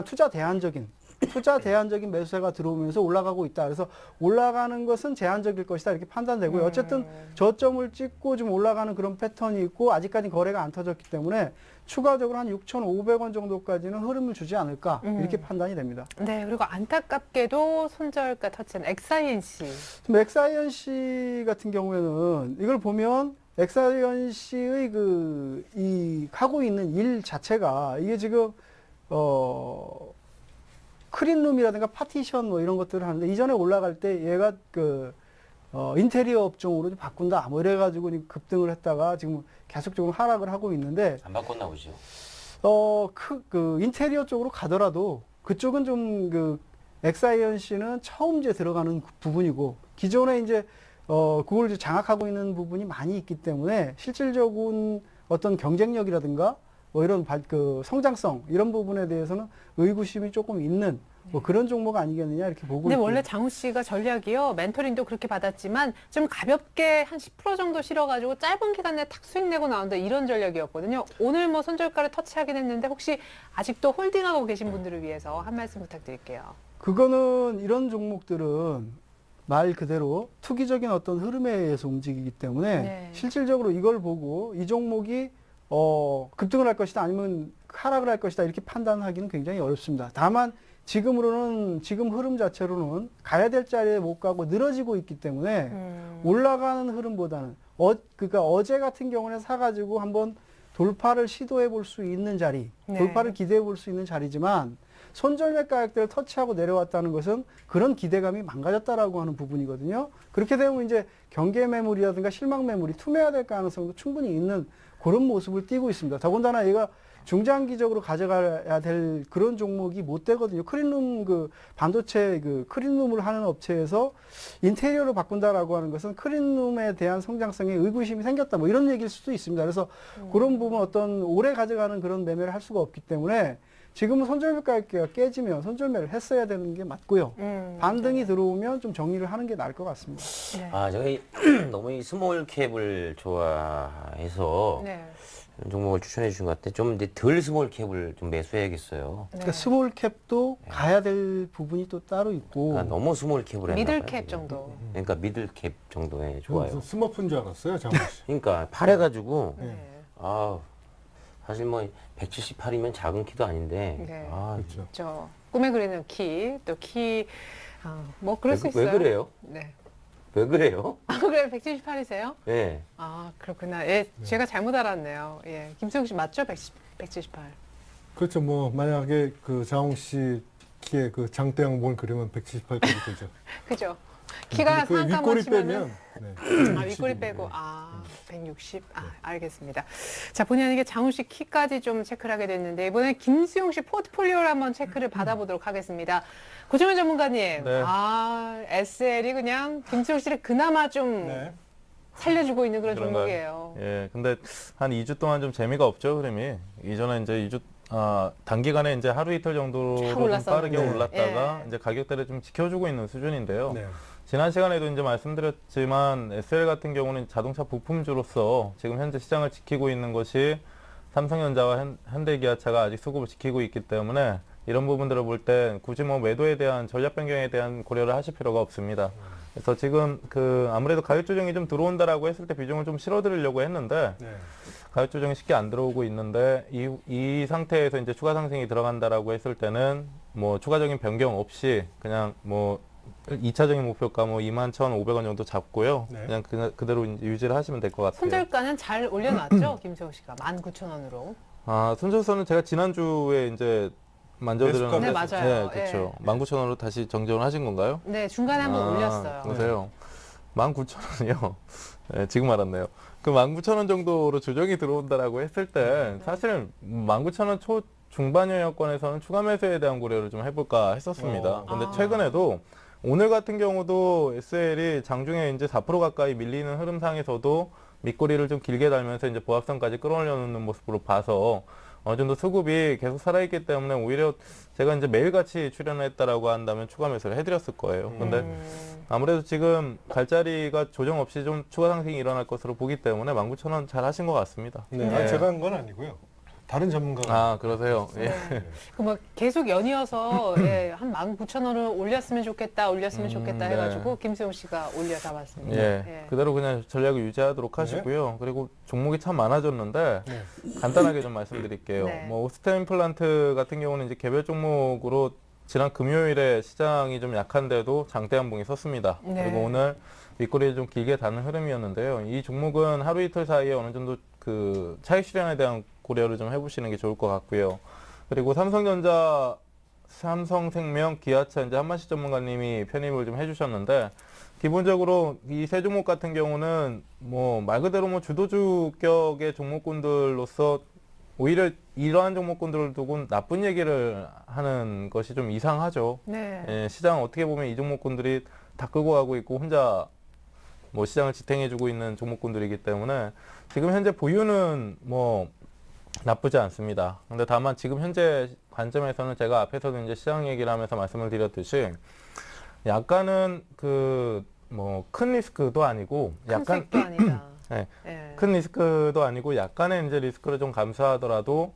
투자 대안적인 매수세가 들어오면서 올라가고 있다. 그래서 올라가는 것은 제한적일 것이다. 이렇게 판단되고요. 어쨌든 저점을 찍고 좀 올라가는 그런 패턴이 있고 아직까지 거래가 안 터졌기 때문에 추가적으로 한 6,500원 정도까지는 흐름을 주지 않을까 이렇게 판단이 됩니다. 네, 그리고 안타깝게도 손절가 터치한 엑사이언시. 지금 엑사이언시 같은 경우에는 이걸 보면 엑사이언시의 이 하고 있는 일 자체가 이게 지금 클린룸이라든가 파티션 뭐 이런 것들을 하는데 이전에 올라갈 때 얘가 인테리어 업종으로 좀 바꾼다 뭐 이래가지고 급등을 했다가 지금 계속적으로 하락을 하고 있는데 안 바꿨나 보죠. 인테리어 쪽으로 가더라도 그쪽은 좀 엑사이언시는 처음 이제 들어가는 부분이고 기존에 이제 그걸 이제 장악하고 있는 부분이 많이 있기 때문에 실질적인 어떤 경쟁력이라든가 뭐 이런 성장성 이런 부분에 대해서는 의구심이 조금 있는 뭐 그런 종목 아니겠느냐 이렇게 보고 근데 있고요. 원래 장우 씨가 전략이요. 멘토링도 그렇게 받았지만 좀 가볍게 한 10% 정도 실어가지고 짧은 기간 내에 탁 수익 내고 나온다 이런 전략이었거든요. 오늘 뭐 손절가를 터치하긴 했는데 혹시 아직도 홀딩하고 계신 분들을 위해서 한 말씀 부탁드릴게요. 그거는 이런 종목들은 말 그대로 투기적인 어떤 흐름에 의해서 움직이기 때문에 네. 실질적으로 이걸 보고 이 종목이 급등을 할 것이다 아니면 하락을 할 것이다 이렇게 판단하기는 굉장히 어렵습니다. 다만 지금 흐름 자체로는 가야 될 자리에 못 가고 늘어지고 있기 때문에 올라가는 흐름보다는 그러니까 어제 같은 경우는 사가지고 한번 돌파를 시도해 볼 수 있는 자리, 네. 돌파를 기대해 볼 수 있는 자리지만 손절매 가격대를 터치하고 내려왔다는 것은 그런 기대감이 망가졌다라고 하는 부분이거든요. 그렇게 되면 이제 경계 매물이라든가 실망 매물이 투매화될 가능성도 충분히 있는 그런 모습을 띠고 있습니다. 더군다나 얘가 중장기적으로 가져가야 될 그런 종목이 못 되거든요. 클린룸 반도체 클린룸을 하는 업체에서 인테리어로 바꾼다라고 하는 것은 클린룸에 대한 성장성에 의구심이 생겼다 뭐 이런 얘기일 수도 있습니다. 그래서 그런 부분 어떤 오래 가져가는 그런 매매를 할 수가 없기 때문에 지금은 손절매 가격대가 깨지면 손절매를 했어야 되는 게 맞고요. 반등이 들어오면 좀 정리를 하는 게 나을 것 같습니다. 네. 제가 너무 이 스몰 캡을 좋아해서 네. 이런 종목을 추천해 주신 것 같아. 좀 덜 스몰 캡을 좀 매수해야겠어요. 그러니까 스몰 캡도 가야 될 부분이 또 따로 있고 그러니까 너무 스몰 캡을 했나 미들 봐요, 캡 지금. 정도. 그러니까 미들 캡 정도에 좋아요. 스머프인 줄 알았어요, 장훈 씨. 그러니까 파래가지고 네. 사실 뭐 178이면 작은 키도 아닌데 네. 그렇죠. 저 꿈에 그리는 키, 또 키, 뭐 그럴 수 있어요. 왜 그래요? 네. 왜 그래요? 그래 178이세요? 네. 그렇구나. 예, 제가 잘못 알았네요. 예, 김수영 씨 맞죠? 178. 그렇죠. 뭐 만약에 장훈 씨 키에 장대양 뭘 그리면 178까지 되죠. 그죠? 키가 그 상한가 윗꼬리 맞추면은 빼면 윗꼬리 빼고 160. 알겠습니다. 자, 본의 아니게 장훈 씨 키까지 좀 체크를 하게 됐는데 이번에 김수용 씨 포트폴리오를 한번 체크를 받아보도록 하겠습니다. 고정현 전문가님, 네. SL이 그냥 김수용 씨를 그나마 좀 네. 살려주고 있는 그런 그런가요? 종목이에요. 예, 근데 한 2주 동안 좀 재미가 없죠, 흐름이. 이전에 이제 2주, 단기간에 이제 하루 이틀 정도로 쫙 좀 올랐었는데. 빠르게 올랐다가 예. 이제 가격대를 좀 지켜주고 있는 수준인데요. 네. 지난 시간에도 이제 말씀드렸지만 SL 같은 경우는 자동차 부품주로서 지금 현재 시장을 지키고 있는 것이 삼성전자와 현대기아차가 아직 수급을 지키고 있기 때문에 이런 부분들을 볼 때 굳이 뭐 매도에 대한 전략 변경에 대한 고려를 하실 필요가 없습니다. 그래서 지금 아무래도 가격 조정이 좀 들어온다라고 했을 때 비중을 좀 실어드리려고 했는데 네. 가격 조정이 쉽게 안 들어오고 있는데 이 상태에서 이제 추가 상승이 들어간다라고 했을 때는 뭐 추가적인 변경 없이 그냥 뭐 2차적인 목표가 뭐 21,500원 정도 잡고요. 네. 그냥 그대로 이제 유지를 하시면 될 것 같아요. 손절가는 잘 올려놨죠, 김세호 씨가 19,000원으로. 아, 손절선은 제가 지난주에 이제 만져드렸는데. 네, 맞아요. 네, 그렇죠. 19,000원으로 다시 정정을 하신 건가요? 네, 중간에 한번 올렸어요. 보세요. 19,000원이요. 네, 지금 알았네요. 그 19,000원 정도로 조정이 들어온다라고 했을 때 사실 19,000원 초 중반여권에서는 추가 매수에 대한 고려를 좀 해볼까 했었습니다. 근데 최근에도 오늘 같은 경우도 SL이 장중에 이제 4% 가까이 밀리는 흐름상에서도 밑꼬리를 좀 길게 달면서 이제 보합선까지 끌어올려 놓는 모습으로 봐서 어느 정도 수급이 계속 살아있기 때문에 오히려 제가 이제 매일같이 출연을 했다라고 한다면 추가 매수를 해드렸을 거예요. 근데 아무래도 지금 갈자리가 조정 없이 좀 추가 상승이 일어날 것으로 보기 때문에 19,000원 잘 하신 것 같습니다. 네, 예. 제가 한 건 아니고요. 다른 전문가가. 아, 그러세요? 예. 네. 그뭐 계속 연이어서 예, 한 19,000원을 올렸으면 좋겠다 네. 해가지고 김세호 씨가 올려 잡았습니다. 예. 그대로 그냥 전략을 유지하도록 하시고요. 그리고 종목이 참 많아졌는데 네. 간단하게 좀 말씀드릴게요. 네. 뭐 오스템 임플란트 같은 경우는 이제 개별 종목으로 지난 금요일에 시장이 좀 약한데도 장대 한봉이 섰습니다. 네. 그리고 오늘 윗꼬리에 좀 길게 닿는 흐름이었는데요. 이 종목은 하루 이틀 사이에 어느 정도 그 차익 실현에 대한 고려를 좀 해보시는 게 좋을 것 같고요. 그리고 삼성전자, 삼성생명, 기아차 이제 한만식 전문가님이 편입을 좀 해주셨는데 기본적으로 이 세 종목 같은 경우는 뭐 말 그대로 뭐 주도주격의 종목군들로서 오히려 이러한 종목군들을 두고 나쁜 얘기를 하는 것이 좀 이상하죠. 네. 예, 시장 어떻게 보면 이 종목군들이 다 끌고 가고 있고 혼자 뭐 시장을 지탱해주고 있는 종목군들이기 때문에 지금 현재 보유는 뭐 나쁘지 않습니다. 근데 다만 지금 현재 관점에서는 제가 앞에서도 이제 시장 얘기를 하면서 말씀을 드렸듯이 약간은 그 뭐 큰 리스크도 아니고 약간 도 아니다. 네, 예. 큰 리스크도 아니고 약간의 이제 리스크를 좀 감수하더라도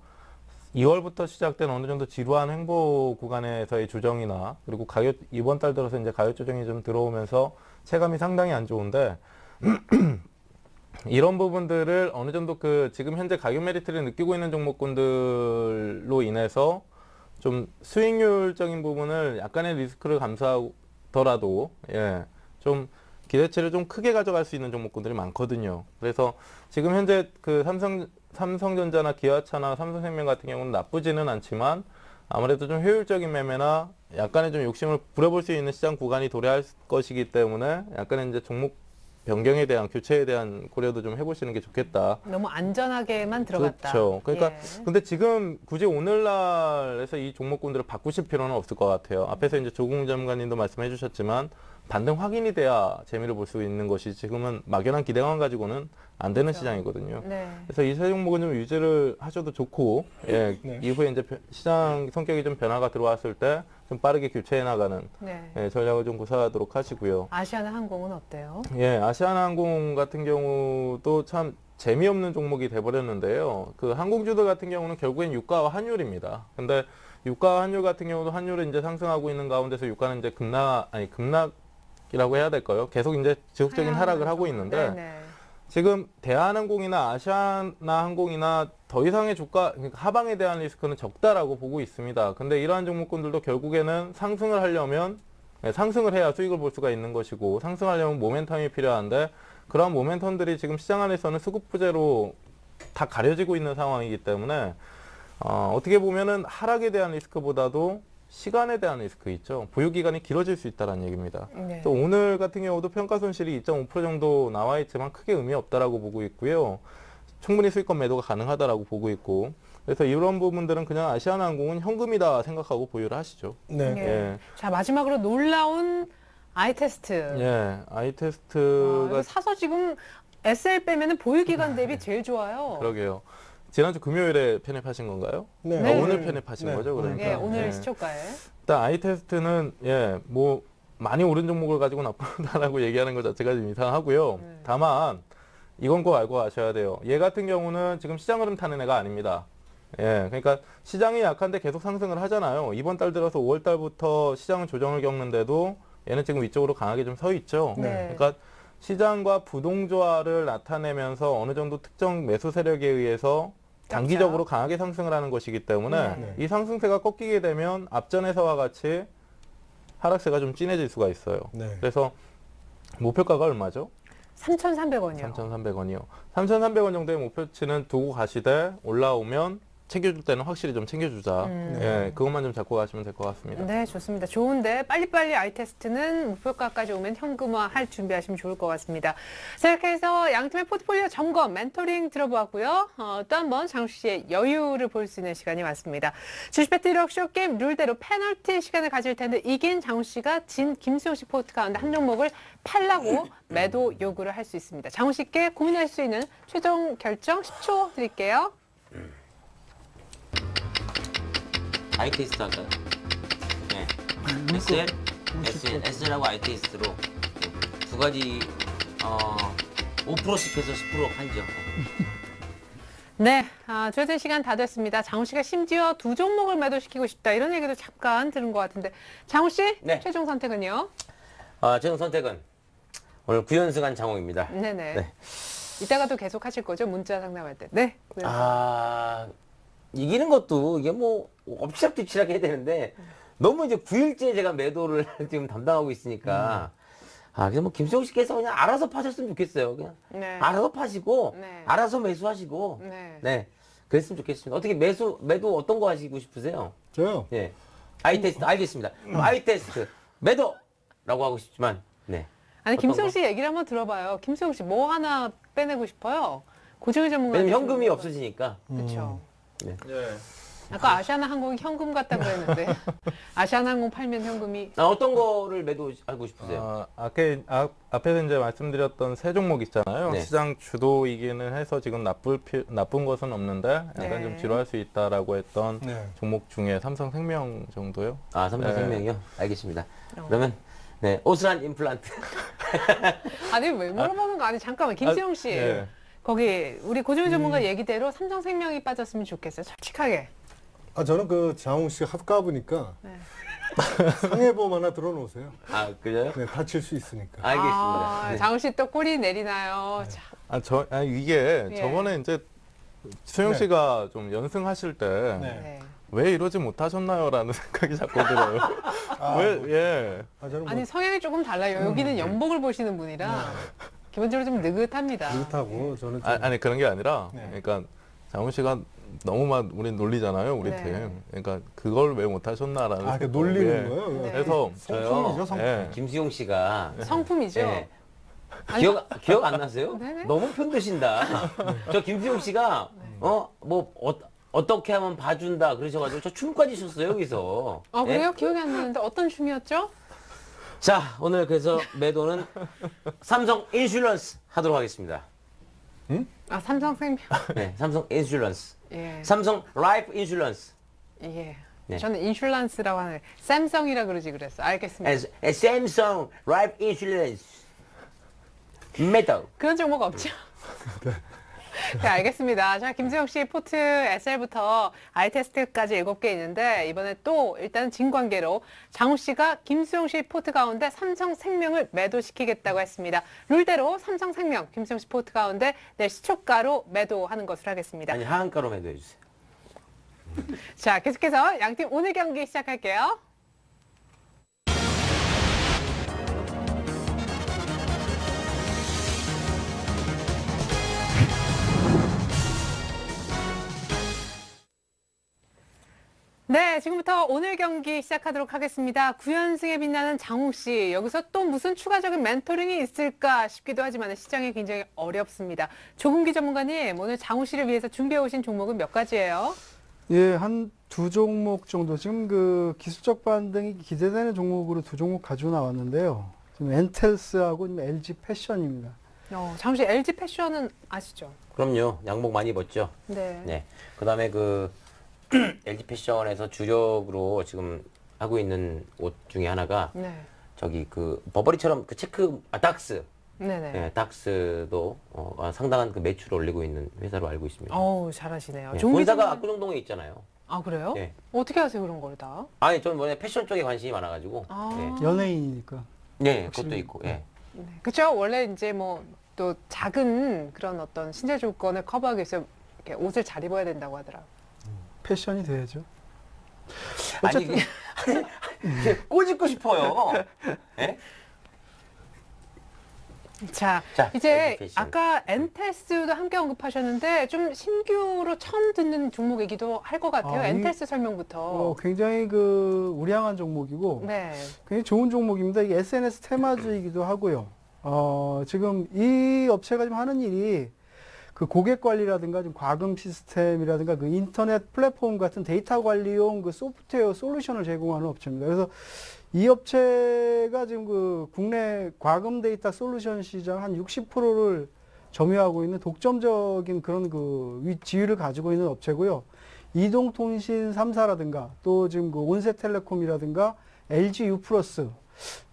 2월부터 시작된 어느 정도 지루한 횡보 구간에서의 조정이나 그리고 가격 이번 달 들어서 이제 가격 조정이 좀 들어오면서 체감이 상당히 안 좋은데 이런 부분들을 어느 정도 그 지금 현재 가격 메리트를 느끼고 있는 종목군들로 인해서 좀 수익률적인 부분을 약간의 리스크를 감수하더라도 좀 기대치를 좀 크게 가져갈 수 있는 종목군들이 많거든요. 그래서 지금 현재 그 삼성전자나 기아차나 삼성생명 같은 경우는 나쁘지는 않지만 아무래도 좀 효율적인 매매나 약간의 좀 욕심을 부려볼 수 있는 시장 구간이 도래할 것이기 때문에 약간의 이제 종목 변경에 대한 교체에 대한 고려도 좀 해보시는 게 좋겠다. 너무 안전하게만 들어갔다. 그렇죠. 그러니까 예. 근데 지금 굳이 오늘날에서 이 종목군들을 바꾸실 필요는 없을 것 같아요. 앞에서 이제 조공 전문가님도 말씀해 주셨지만 반등 확인이 돼야 재미를 볼 수 있는 것이 지금은 막연한 기대감 가지고는 안 되는 그렇죠. 시장이거든요. 네. 그래서 이 세 종목은 좀 유지를 하셔도 좋고, 네. 이후에 이제 시장 성격이 좀 변화가 들어왔을 때 좀 빠르게 교체해 나가는 네. 전략을 좀 구사하도록 하시고요. 아시아나 항공은 어때요? 아시아나항공 같은 경우도 참 재미없는 종목이 돼버렸는데요. 그 항공주들 같은 경우는 결국엔 유가와 환율입니다. 근데 유가와 환율 같은 경우도 환율이 이제 상승하고 있는 가운데서 유가는 이제 급락이라고 해야 될까요? 계속 이제 지속적인 하락을 하고 있는데 네네. 지금 대한항공이나 아시아나항공이나 더 이상의 주가 그러니까 하방에 대한 리스크는 적다라고 보고 있습니다. 근데 이러한 종목군들도 결국에는 상승을 하려면 상승을 해야 수익을 볼 수가 있는 것이고 상승하려면 모멘텀이 필요한데 그러한 모멘텀들이 지금 시장 안에서는 수급 부재로 다 가려지고 있는 상황이기 때문에 어떻게 보면은 하락에 대한 리스크보다도 시간에 대한 리스크 있죠. 보유 기간이 길어질 수 있다는 얘기입니다. 네. 또 오늘 같은 경우도 평가 손실이 2.5% 정도 나와 있지만 크게 의미 없다라고 보고 있고요. 충분히 수익권 매도가 가능하다라고 보고 있고 그래서 이런 부분들은 그냥 아시아나항공은 현금이다 생각하고 보유를 하시죠. 네. 예. 예. 자, 마지막으로 놀라운 아이테스트. 아이테스트가 이거 사서 지금 SL 빼면은 보유 기간 대비 제일 좋아요. 그러게요. 지난주 금요일에 편입하신 건가요? 네. 네. 오늘 편입하신 네. 거죠, 그러니까. 예, 오늘 예. 시초가에. 일단 아이테스트는 뭐 많이 오른 종목을 가지고 나쁘다라고 얘기하는 것 자체가 좀 이상하고요. 다만 이건 꼭 알고 가셔야 돼요. 얘 같은 경우는 지금 시장 흐름 타는 애가 아닙니다. 그러니까 시장이 약한데 계속 상승을 하잖아요. 이번 달 들어서 5월 달부터 시장은 조정을 겪는데도 얘는 지금 위쪽으로 강하게 좀 서 있죠. 네. 그러니까 시장과 부동조화를 나타내면서 어느 정도 특정 매수 세력에 의해서 단기적으로 강하게 상승을 하는 것이기 때문에 네. 이 상승세가 꺾이게 되면 앞전에서와 같이 하락세가 좀 진해질 수가 있어요. 네. 그래서 목표가가 얼마죠? 3,300원이요. 3,300원이요. 3,300원 정도의 목표치는 두고 가시되 올라오면 챙겨줄 때는 확실히 좀 챙겨주자. 예, 그것만 좀 잡고 가시면 될 것 같습니다. 네, 좋습니다. 좋은데 빨리빨리 아이테스트는 목표가까지 오면 현금화할 준비하시면 좋을 것 같습니다. 자, 이렇게 해서 양팀의 포트폴리오 점검, 멘토링 들어보았고요. 또 한 번 장우 씨의 여유를 볼 수 있는 시간이 왔습니다. 주식 배틀럭쇼 게임 룰대로 페널티 시간을 가질 텐데 이긴 장우 씨가 진 김수영 씨 포트 가운데 한 종목을 팔라고 매도 요구를 할 수 있습니다. 장우 씨께 고민할 수 있는 최종 결정 10초 드릴게요. 아이테스트 할까요? 네. SL, SL하고 아이테스트로 두 가지 5%씩 해서 10% 팔죠. 네, 조여진 시간 다 됐습니다. 장우 씨가 심지어 두 종목을 매도시키고 싶다 이런 얘기도 잠깐 들은 것 같은데 장우 씨 네. 최종 선택은요? 최종 선택은 오늘 9연승한 장홍입니다. 네네. 네. 이따가도 계속 하실 거죠? 문자 상담할 때. 네. 그래서. 이기는 것도 이게 뭐 엎치락뒤치락 해야 되는데 너무 이제 9일째 제가 매도를 지금 담당하고 있으니까 그래서 뭐 김수영 씨께서 그냥 알아서 파셨으면 좋겠어요. 그냥 네. 알아서 파시고 네. 알아서 매수하시고 네. 네 그랬으면 좋겠습니다. 어떻게 매도 어떤 거 하시고 싶으세요? 저요. 예, 아이테스트 알겠습니다. 그럼 아이테스트 매도라고 하고 싶지만 네. 아니 어떤 김수영 거? 씨 얘기를 한번 들어봐요. 김수영 씨 뭐 하나 빼내고 싶어요? 고정희 전문가. 왜냐면 현금이 없어지니까. 그렇죠. 네. 아까 아시아나항공이 현금 같다 그랬는데 아시아나항공 팔면 현금이. 어떤 거를 매도하고 싶으세요? 앞에서 이제 말씀드렸던 세 종목 있잖아요. 네. 시장 주도이기는 해서 지금 나쁜 것은 없는데 약간 네. 좀 지루할 수 있다라고 했던 네. 종목 중에 삼성생명 정도요. 삼성생명이요? 알겠습니다. 그러면 네, 오스란 임플란트. 아니 왜 물어보는 거 아니 잠깐만 김수영 씨. 네. 거기 우리 고정희 전문가 얘기대로 삼성생명이 빠졌으면 좋겠어요. 솔직하게. 저는 그 장웅 씨 합가보니까 네. 상해보험 하나 들어놓으세요. 그래요? 네, 다칠 수 있으니까. 알겠습니다. 네. 장우 씨 또 꼬리 내리나요? 자, 이게 예. 저번에 이제 수영 네. 씨가 좀 연승하실 때 네. 왜 네. 이러지 못하셨나요라는 생각이 자꾸 들어요. 예. 저는 뭐 아니 성향이 조금 달라요. 여기는 연봉을 보시는 분이라 기본적으로 좀 느긋합니다. 느긋하고 저는 좀 아니 그런 게 아니라 네. 그러니까 장훈 씨가 너무 우리 놀리잖아요 우리 네. 팀. 그러니까 그걸 왜 못하셨나라는. 그 생각. 놀리는 예. 거예요? 네. 그래서 성품이죠, 성품. 예. 김수용 씨가 성품이죠. 네. 아니, 기억 안 나세요? 네네. 너무 편드신다. 저 김수용 씨가 어떻게 하면 봐준다 그러셔가지고 저 춤까지 췄어요 여기서. 그래요? 기억이 안 나는데 어떤 춤이었죠? 자 오늘 그래서 매도는 삼성 인슐런스 하도록 하겠습니다. 삼성생명. 네, 삼성 인슐런스. 예. 삼성 라이프 인슐런스. 예. 네. 저는 인슐런스라고 하는 샘성이라 그러지 그랬어. 알겠습니다. 삼성 라이프 인슐런스. 매도. 그런 종목 없죠? 네, 알겠습니다. 자, 김수영 씨 포트 SL부터 아이테스트까지 7개 있는데 이번에 또 일단 진관계로 장우 씨가 김수영 씨 포트 가운데 삼성생명을 매도시키겠다고 했습니다. 룰대로 삼성생명, 김수영 씨 포트 가운데 내일 시초가로 매도하는 것으로 하겠습니다. 아니 하한가로 매도해 주세요. 자, 계속해서 양팀 오늘 경기 시작할게요. 네, 지금부터 오늘 경기 시작하도록 하겠습니다. 9연승에 빛나는 장우 씨, 여기서 또 무슨 추가적인 멘토링이 있을까 싶기도 하지만 시장이 굉장히 어렵습니다. 조금기 전문가님, 오늘 장우 씨를 위해서 준비해 오신 종목은 몇 가지예요? 예, 한 두 종목 정도 지금 그 기술적 반등이 기대되는 종목으로 두 종목 가지고 나왔는데요. 지금 엔텔스하고 LG 패션입니다. 장우 씨, LG 패션은 아시죠? 그럼요. 양복 많이 입었죠. 네. 네. 그다음에 그 LG 패션에서 주력으로 지금 하고 있는 옷 중에 하나가 네. 저기 그 버버리처럼 그 체크 닥스. 네네. 네, 닥스도 상당한 그 매출을 올리고 있는 회사로 알고 있습니다. 어우, 잘하시네요. 네, 종기 본사가 전문- 압구정동에 있잖아요. 아, 그래요? 네. 어떻게 하세요, 그런 걸 다? 아니 저는 뭐냐 패션 쪽에 관심이 많아가지고. 아. 연예인이니까. 네, 그것도 있고. 예. 네. 그렇죠. 원래 이제 뭐 또 작은 그런 어떤 신체 조건을 커버하기 위해서 이렇게 옷을 잘 입어야 된다고 하더라고요. 패션이 돼야죠. 아니, 어쨌든 이게 꼬집고 싶어요. 예? 자, 자, 이제 LG 패션. 아까 엔텔스도 함께 언급하셨는데 좀 신규로 처음 듣는 종목이기도 할 것 같아요. 아, 엔텔스 설명부터. 굉장히 그 우량한 종목이고 네. 굉장히 좋은 종목입니다. 이게 SNS 테마주이기도 하고요. 지금 이 업체가 지금 하는 일이 그 고객 관리라든가 좀 과금 시스템이라든가 그 인터넷 플랫폼 같은 데이터 관리용 그 소프트웨어 솔루션을 제공하는 업체입니다. 그래서 이 업체가 지금 그 국내 과금 데이터 솔루션 시장 한 60%를 점유하고 있는 독점적인 그런 그 지위를 가지고 있는 업체고요. 이동통신 3사라든가 또 지금 그 온세텔레콤이라든가 LG U+,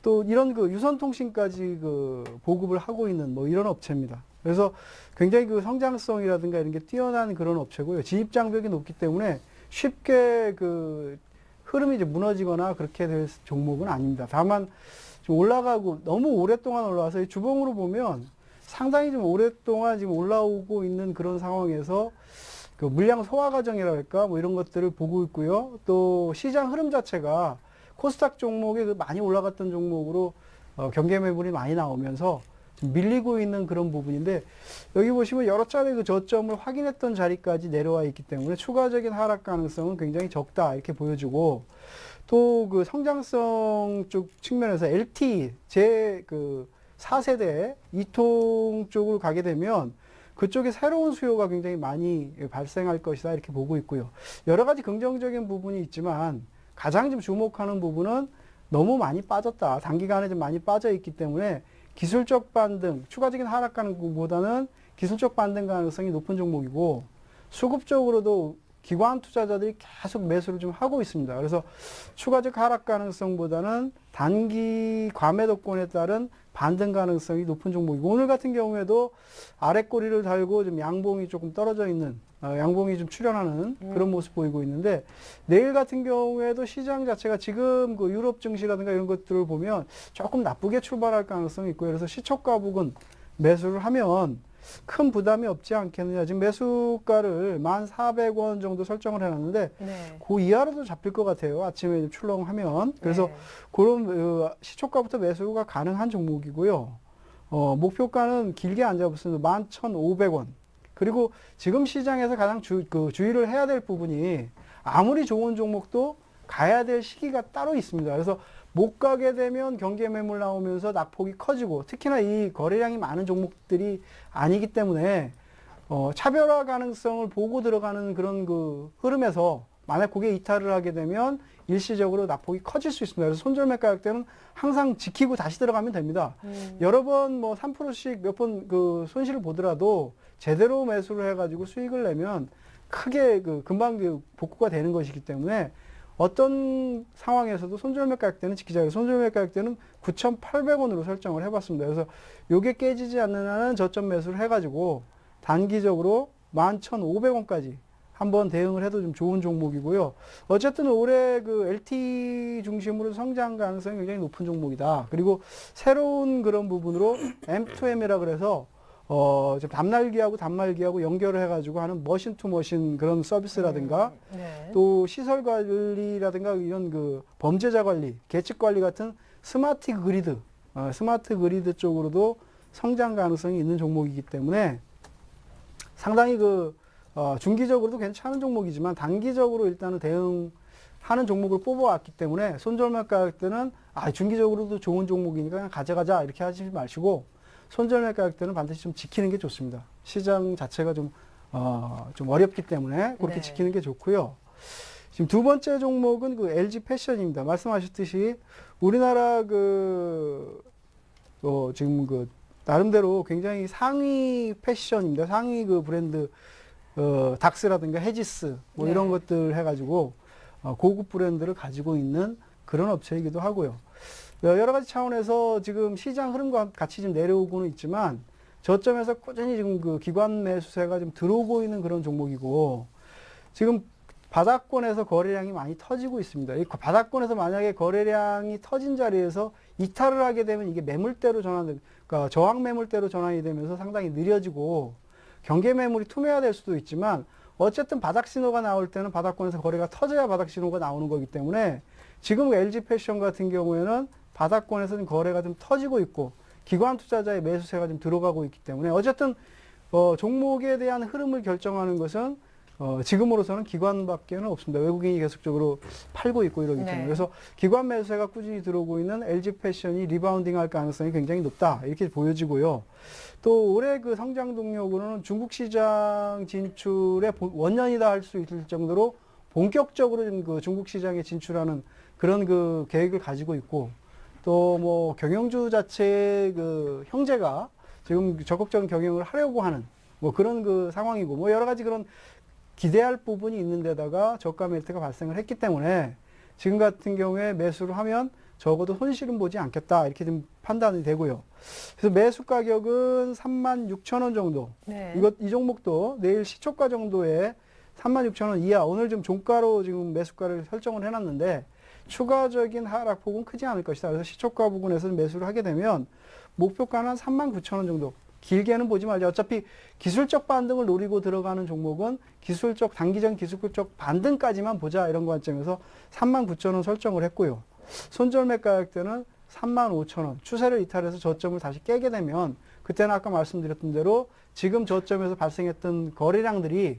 또 이런 그 유선통신까지 그 보급을 하고 있는 뭐 이런 업체입니다. 그래서 굉장히 그 성장성이라든가 이런 게 뛰어난 그런 업체고요. 진입 장벽이 높기 때문에 쉽게 그 흐름이 이제 무너지거나 그렇게 될 종목은 아닙니다. 다만 좀 올라가고 너무 오랫동안 올라와서 이 주봉으로 보면 상당히 좀 오랫동안 지금 올라오고 있는 그런 상황에서 그 물량 소화 과정이라 할까 뭐 이런 것들을 보고 있고요. 또 시장 흐름 자체가 코스닥 종목이 그 많이 올라갔던 종목으로 경계 매물이 많이 나오면서 좀 밀리고 있는 그런 부분인데 여기 보시면 여러 차례 그 저점을 확인했던 자리까지 내려와 있기 때문에 추가적인 하락 가능성은 굉장히 적다 이렇게 보여주고 또 그 성장성 쪽 측면에서 LTE 제 그 4세대 이통 쪽으로 가게 되면 그쪽에 새로운 수요가 굉장히 많이 발생할 것이다 이렇게 보고 있고요. 여러 가지 긍정적인 부분이 있지만 가장 좀 주목하는 부분은 너무 많이 빠졌다. 단기간에 좀 많이 빠져 있기 때문에 기술적 반등, 추가적인 하락 가능성보다는 기술적 반등 가능성이 높은 종목이고 수급적으로도 기관 투자자들이 계속 매수를 좀 하고 있습니다. 그래서 추가적 하락 가능성보다는 단기 과매도권에 따른 반등 가능성이 높은 종목이고 오늘 같은 경우에도 아래 꼬리를 달고 좀 양봉이 조금 떨어져 있는 양봉이 좀 출현하는 그런 모습 보이고 있는데 내일 같은 경우에도 시장 자체가 지금 그 유럽 증시라든가 이런 것들을 보면 조금 나쁘게 출발할 가능성이 있고요. 그래서 시초가 부근 매수를 하면 큰 부담이 없지 않겠느냐. 지금 매수가를 1,400원 정도 설정을 해놨는데 네. 그 이하로도 잡힐 것 같아요. 아침에 출렁하면. 그래서 네. 그런 시초가부터 매수가 가능한 종목이고요. 목표가는 길게 안 잡았습니다. 11,500원. 그리고 지금 시장에서 가장 주의를 해야 될 부분이 아무리 좋은 종목도 가야 될 시기가 따로 있습니다. 그래서 못 가게 되면 경계 매물 나오면서 낙폭이 커지고 특히나 이 거래량이 많은 종목들이 아니기 때문에 차별화 가능성을 보고 들어가는 그런 그 흐름에서 만약 그게 이탈을 하게 되면 일시적으로 낙폭이 커질 수 있습니다. 그래서 손절매 가격대는 항상 지키고 다시 들어가면 됩니다. 여러 번 뭐 3%씩 몇 번 그 손실을 보더라도 제대로 매수를 해가지고 수익을 내면 크게 그 금방 그 복구가 되는 것이기 때문에 어떤 상황에서도 손절매 가격대는 지키자. 그래서 손절매 가격대는 9,800원으로 설정을 해봤습니다. 그래서 요게 깨지지 않는 한은 저점 매수를 해가지고 단기적으로 11,500원까지 한번 대응을 해도 좀 좋은 종목이고요. 어쨌든 올해 그 LT 중심으로 성장 가능성이 굉장히 높은 종목이다. 그리고 새로운 그런 부분으로 M2M이라 그래서 지금 단말기하고 단말기하고 연결을 해가지고 하는 머신 투 머신 그런 서비스라든가 네. 또 시설 관리라든가 이런 그 범죄자 관리, 계측 관리 같은 스마트 그리드 쪽으로도 성장 가능성이 있는 종목이기 때문에 상당히 그 중기적으로도 괜찮은 종목이지만 단기적으로 일단은 대응하는 종목을 뽑아왔기 때문에 손절매 가격대는 중기적으로도 좋은 종목이니까 그냥 가져가자 이렇게 하지 마시고 손절매 가격대는 반드시 좀 지키는 게 좋습니다. 시장 자체가 좀 어렵기 때문에 그렇게 네. 지키는 게 좋고요. 지금 두 번째 종목은 그 LG 패션입니다. 말씀하셨듯이 우리나라 지금 그 나름대로 굉장히 상위 패션입니다. 상위 그 브랜드 닥스라든가 헤지스 뭐 이런 네. 것들 해가지고 고급 브랜드를 가지고 있는 그런 업체이기도 하고요. 여러 가지 차원에서 지금 시장 흐름과 같이 좀 내려오고는 있지만 저점에서 꾸준히 지금 그 기관 매수세가 좀 들어오고 있는 그런 종목이고 지금 바닥권에서 거래량이 많이 터지고 있습니다. 이 바닥권에서 만약에 거래량이 터진 자리에서 이탈을 하게 되면 이게 매물대로 그러니까 저항 매물대로 전환이 되면서 상당히 느려지고 경계 매물이 투매화될 수도 있지만 어쨌든 바닥 신호가 나올 때는 바닥권에서 거래가 터져야 바닥 신호가 나오는 거기 때문에 지금 LG 패션 같은 경우에는 바닥권에서 좀 거래가 좀 터지고 있고 기관 투자자의 매수세가 좀 들어가고 있기 때문에 어쨌든 종목에 대한 흐름을 결정하는 것은 지금으로서는 기관밖에는 없습니다. 외국인이 계속적으로 팔고 있고 이러기 때문에. 네. 그래서 기관 매수세가 꾸준히 들어오고 있는 LG 패션이 리바운딩 할 가능성이 굉장히 높다. 이렇게 보여지고요. 또 올해 그 성장 동력으로는 중국 시장 진출의 원년이다 할 수 있을 정도로 본격적으로 좀 그 중국 시장에 진출하는 그런 그 계획을 가지고 있고 또 뭐 경영주 자체의 그 형제가 지금 적극적인 경영을 하려고 하는 뭐 그런 그 상황이고 뭐 여러 가지 그런 기대할 부분이 있는 데다가 저가 매트가 발생을 했기 때문에 지금 같은 경우에 매수를 하면 적어도 손실은 보지 않겠다 이렇게 좀 판단이 되고요. 그래서 매수 가격은 36,000원 정도. 네. 이 종목도 내일 시초가 정도에 36,000원 이하 오늘 좀 종가로 지금 매수가를 설정을 해놨는데 추가적인 하락폭은 크지 않을 것이다. 그래서 시초가 부분에서 매수를 하게 되면 목표가는 한 39,000원 정도. 길게는 보지 말자. 어차피 기술적 반등을 노리고 들어가는 종목은 단기전 기술적 반등까지만 보자 이런 관점에서 39,000원 설정을 했고요. 손절매 가격대는 35,000원. 추세를 이탈해서 저점을 다시 깨게 되면 그때는 아까 말씀드렸던 대로 지금 저점에서 발생했던 거래량들이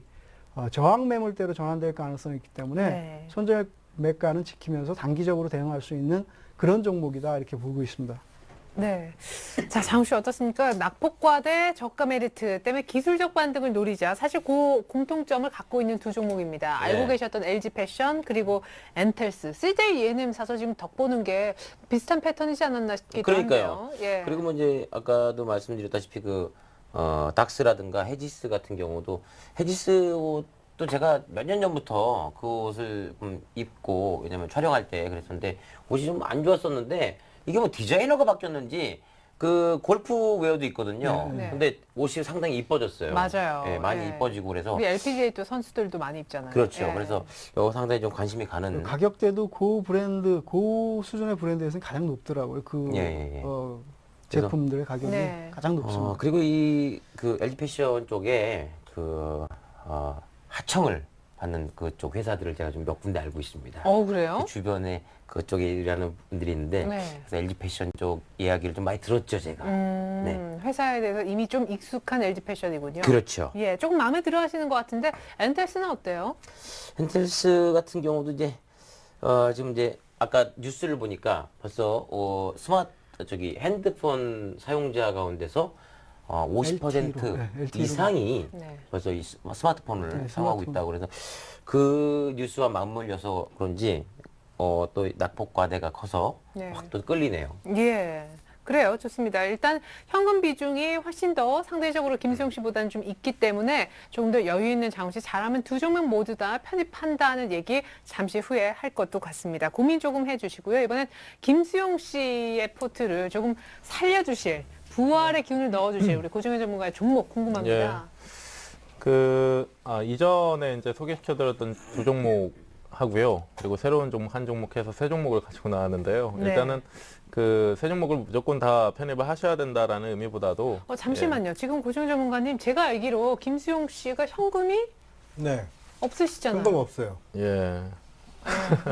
저항 매물대로 전환될 가능성이 있기 때문에 네. 손절 매가는 지키면서 단기적으로 대응할 수 있는 그런 종목이다 이렇게 보고 있습니다. 네. 자, 장우 씨 어떻습니까? 낙폭과대 저가 메리트 때문에 기술적 반등을 노리자. 사실 그 공통점을 갖고 있는 두 종목입니다. 네. 알고 계셨던 LG 패션 그리고 엔텔스. CJ ENM 사서 지금 덕보는 게 비슷한 패턴이지 않았나 싶기도 그러니까요. 한데요. 예. 그리고 뭐 이제 아까도 말씀드렸다시피 닥스라든가 헤지스 같은 경우도 헤지스 옷도 제가 몇 년 전부터 그 옷을 입고 왜냐면 촬영할 때 그랬었는데 옷이 좀 안 좋았었는데 이게 뭐 디자이너가 바뀌었는지 그 골프 웨어도 있거든요. 네. 근데 옷이 상당히 이뻐졌어요. 맞아요. 예, 많이 예. 이뻐지고 그래서 우리 LPGA 또 선수들도 많이 입잖아요. 그렇죠. 예. 그래서 이거 상당히 좀 관심이 가는 가격대도 고 수준의 브랜드에서는 가장 높더라고요. 예, 예, 예. 그래서- 제품들의 가격이 네. 가장 높습니다. 그리고 그 LG 패션 쪽에 하청을 받는 그쪽 회사들을 제가 좀 몇 군데 알고 있습니다. 그래요? 그 주변에 그쪽에 일하는 분들이 있는데 네. 그래서 LG 패션 쪽 이야기를 좀 많이 들었죠, 제가. 회사에 대해서 이미 좀 익숙한 LG 패션이군요. 그렇죠. 예, 조금 마음에 들어 하시는 것 같은데 엔텔스는 어때요? 헨텔스 같은 경우도 이제 지금 이제 아까 뉴스를 보니까 벌써 핸드폰 사용자 가운데서 50% LTE 로, 네, LTE 로. 이상이 네. 벌써 이 스마트폰을 네, 사용하고 스마트폰. 있다고 그래서 그 뉴스와 맞물려서 그런지 또 낙폭과대가 커서 네. 확 또 끌리네요. 예. 그래요. 좋습니다. 일단 현금 비중이 훨씬 더 상대적으로 김수영 씨보다는 좀 있기 때문에 조금 더 여유 있는 장우 씨 잘하면 두 종목 모두 다 편입한다는 얘기 잠시 후에 할 것도 같습니다. 고민 조금 해주시고요. 이번엔 김수영 씨의 포트를 조금 살려주실 부활의 기운을 넣어주실 우리 고정현 전문가의 종목 궁금합니다. 이전에 이제 소개시켜드렸던 두 종목 하고요. 그리고 새로운 종목 한 종목 해서 세 종목을 가지고 나왔는데요. 네. 일단은 그 세 종목을 무조건 다 편입을 하셔야 된다라는 의미보다도 잠시만요. 지금 고정현 전문가님 제가 알기로 김수영 씨가 현금이 네. 없으시잖아요. 현금 없어요. 예.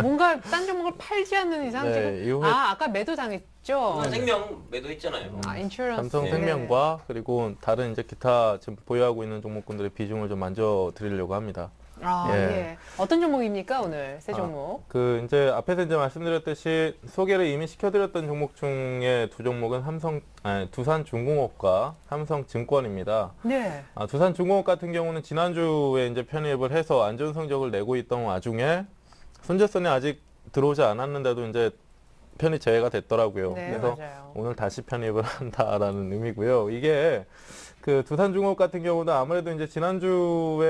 뭔가 딴 종목을 팔지 않는 이상 네, 지금 이후에 아까 매도 당했죠. 생명 매도했잖아요. 인슈런스. 삼성생명과 그리고 다른 이제 기타 지금 보유하고 있는 종목군들의 비중을 좀 만져 드리려고 합니다. 예. 예. 어떤 종목입니까 오늘 세 종목? 그 이제 앞에서 이제 말씀드렸듯이 소개를 이미 시켜드렸던 종목 중에 두 종목은 두산중공업과 삼성증권입니다. 네. 두산중공업 같은 경우는 지난주에 이제 편입을 해서 안 좋은 성적을 내고 있던 와중에 손절선이 아직 들어오지 않았는데도 이제 편입 제외가 됐더라고요. 네, 그래서 맞아요. 오늘 다시 편입을 한다라는 의미고요. 이게 그 두산중공업 같은 경우도 아무래도 이제 지난주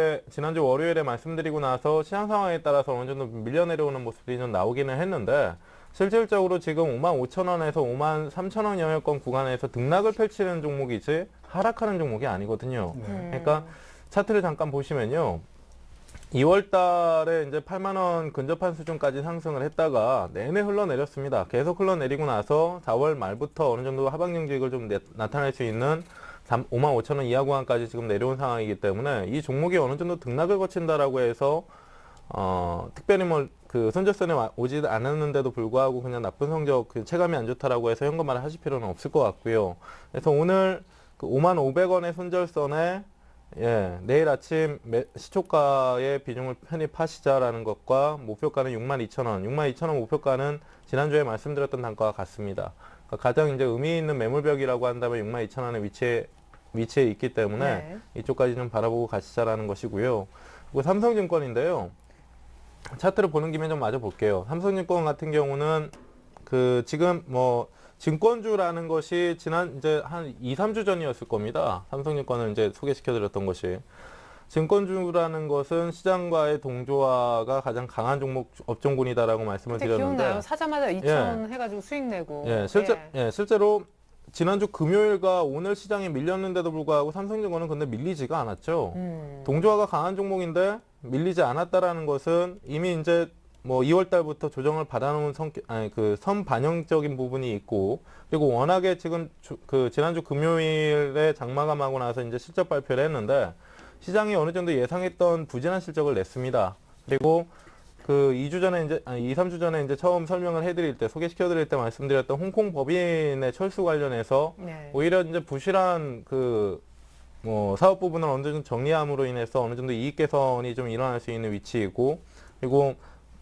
월요일에 말씀드리고 나서 시장 상황에 따라서 어느 정도 밀려 내려오는 모습들이 좀 나오기는 했는데 실질적으로 지금 55,000원에서 53,000원 영역권 구간에서 등락을 펼치는 종목이지 하락하는 종목이 아니거든요. 그러니까 차트를 잠깐 보시면요. 2월 달에 이제 8만 원 근접한 수준까지 상승을 했다가 내내 흘러내렸습니다. 계속 흘러내리고 나서 4월 말부터 어느 정도 하방정직을 좀 나타낼 수 있는 5만 5천 원 이하 구간까지 지금 내려온 상황이기 때문에 이 종목이 어느 정도 등락을 거친다라고 해서 특별히 뭐 그 손절선에 오지 않았는데도 불구하고 그냥 나쁜 성적, 그 체감이 안 좋다라고 해서 현금화를 하실 필요는 없을 것 같고요. 그래서 오늘 그 5만 500원의 손절선에 내일 아침 시초가의 비중을 편입하시자라는 것과 목표가는 6만 2천 원, 6만 2천 원 목표가는 지난주에 말씀드렸던 단가와 같습니다. 그러니까 가장 이제 의미 있는 매물벽이라고 한다면 6만 2천 원의 위치에 있기 때문에 이쪽까지 좀 바라보고 가시자라는 것이고요. 그리고 삼성증권인데요. 차트를 보는 김에 좀 마저 볼게요. 삼성증권 같은 경우는 그 지금 뭐 증권주라는 것이 지난 이제 한 2, 3주 전이었을 겁니다. 삼성증권을 이제 소개시켜 드렸던 것이. 증권주라는 것은 시장과의 동조화가 가장 강한 종목 업종군이다라고 말씀을 드렸는데. 기억나요? 사자마자 2천 해가지고 수익 내고. 실제로 지난주 금요일과 오늘 시장이 밀렸는데도 불구하고 삼성증권은 근데 밀리지가 않았죠. 동조화가 강한 종목인데 밀리지 않았다라는 것은 이미 이제 뭐 2월 달부터 조정을 받아놓은 그 선반영적인 부분이 있고, 그리고 워낙에 지금 그 지난주 금요일에 장마감하고 나서 이제 실적 발표를 했는데 시장이 어느 정도 예상했던 부진한 실적을 냈습니다. 그리고 그 2주 전에 이제 2, 3주 전에 이제 처음 설명을 해드릴 때 소개시켜 드릴 때 말씀드렸던 홍콩 법인의 철수 관련해서 오히려 이제 부실한 그 뭐 사업 부분을 어느 정도 정리함으로 인해서 어느 정도 이익 개선이 좀 일어날 수 있는 위치이고, 그리고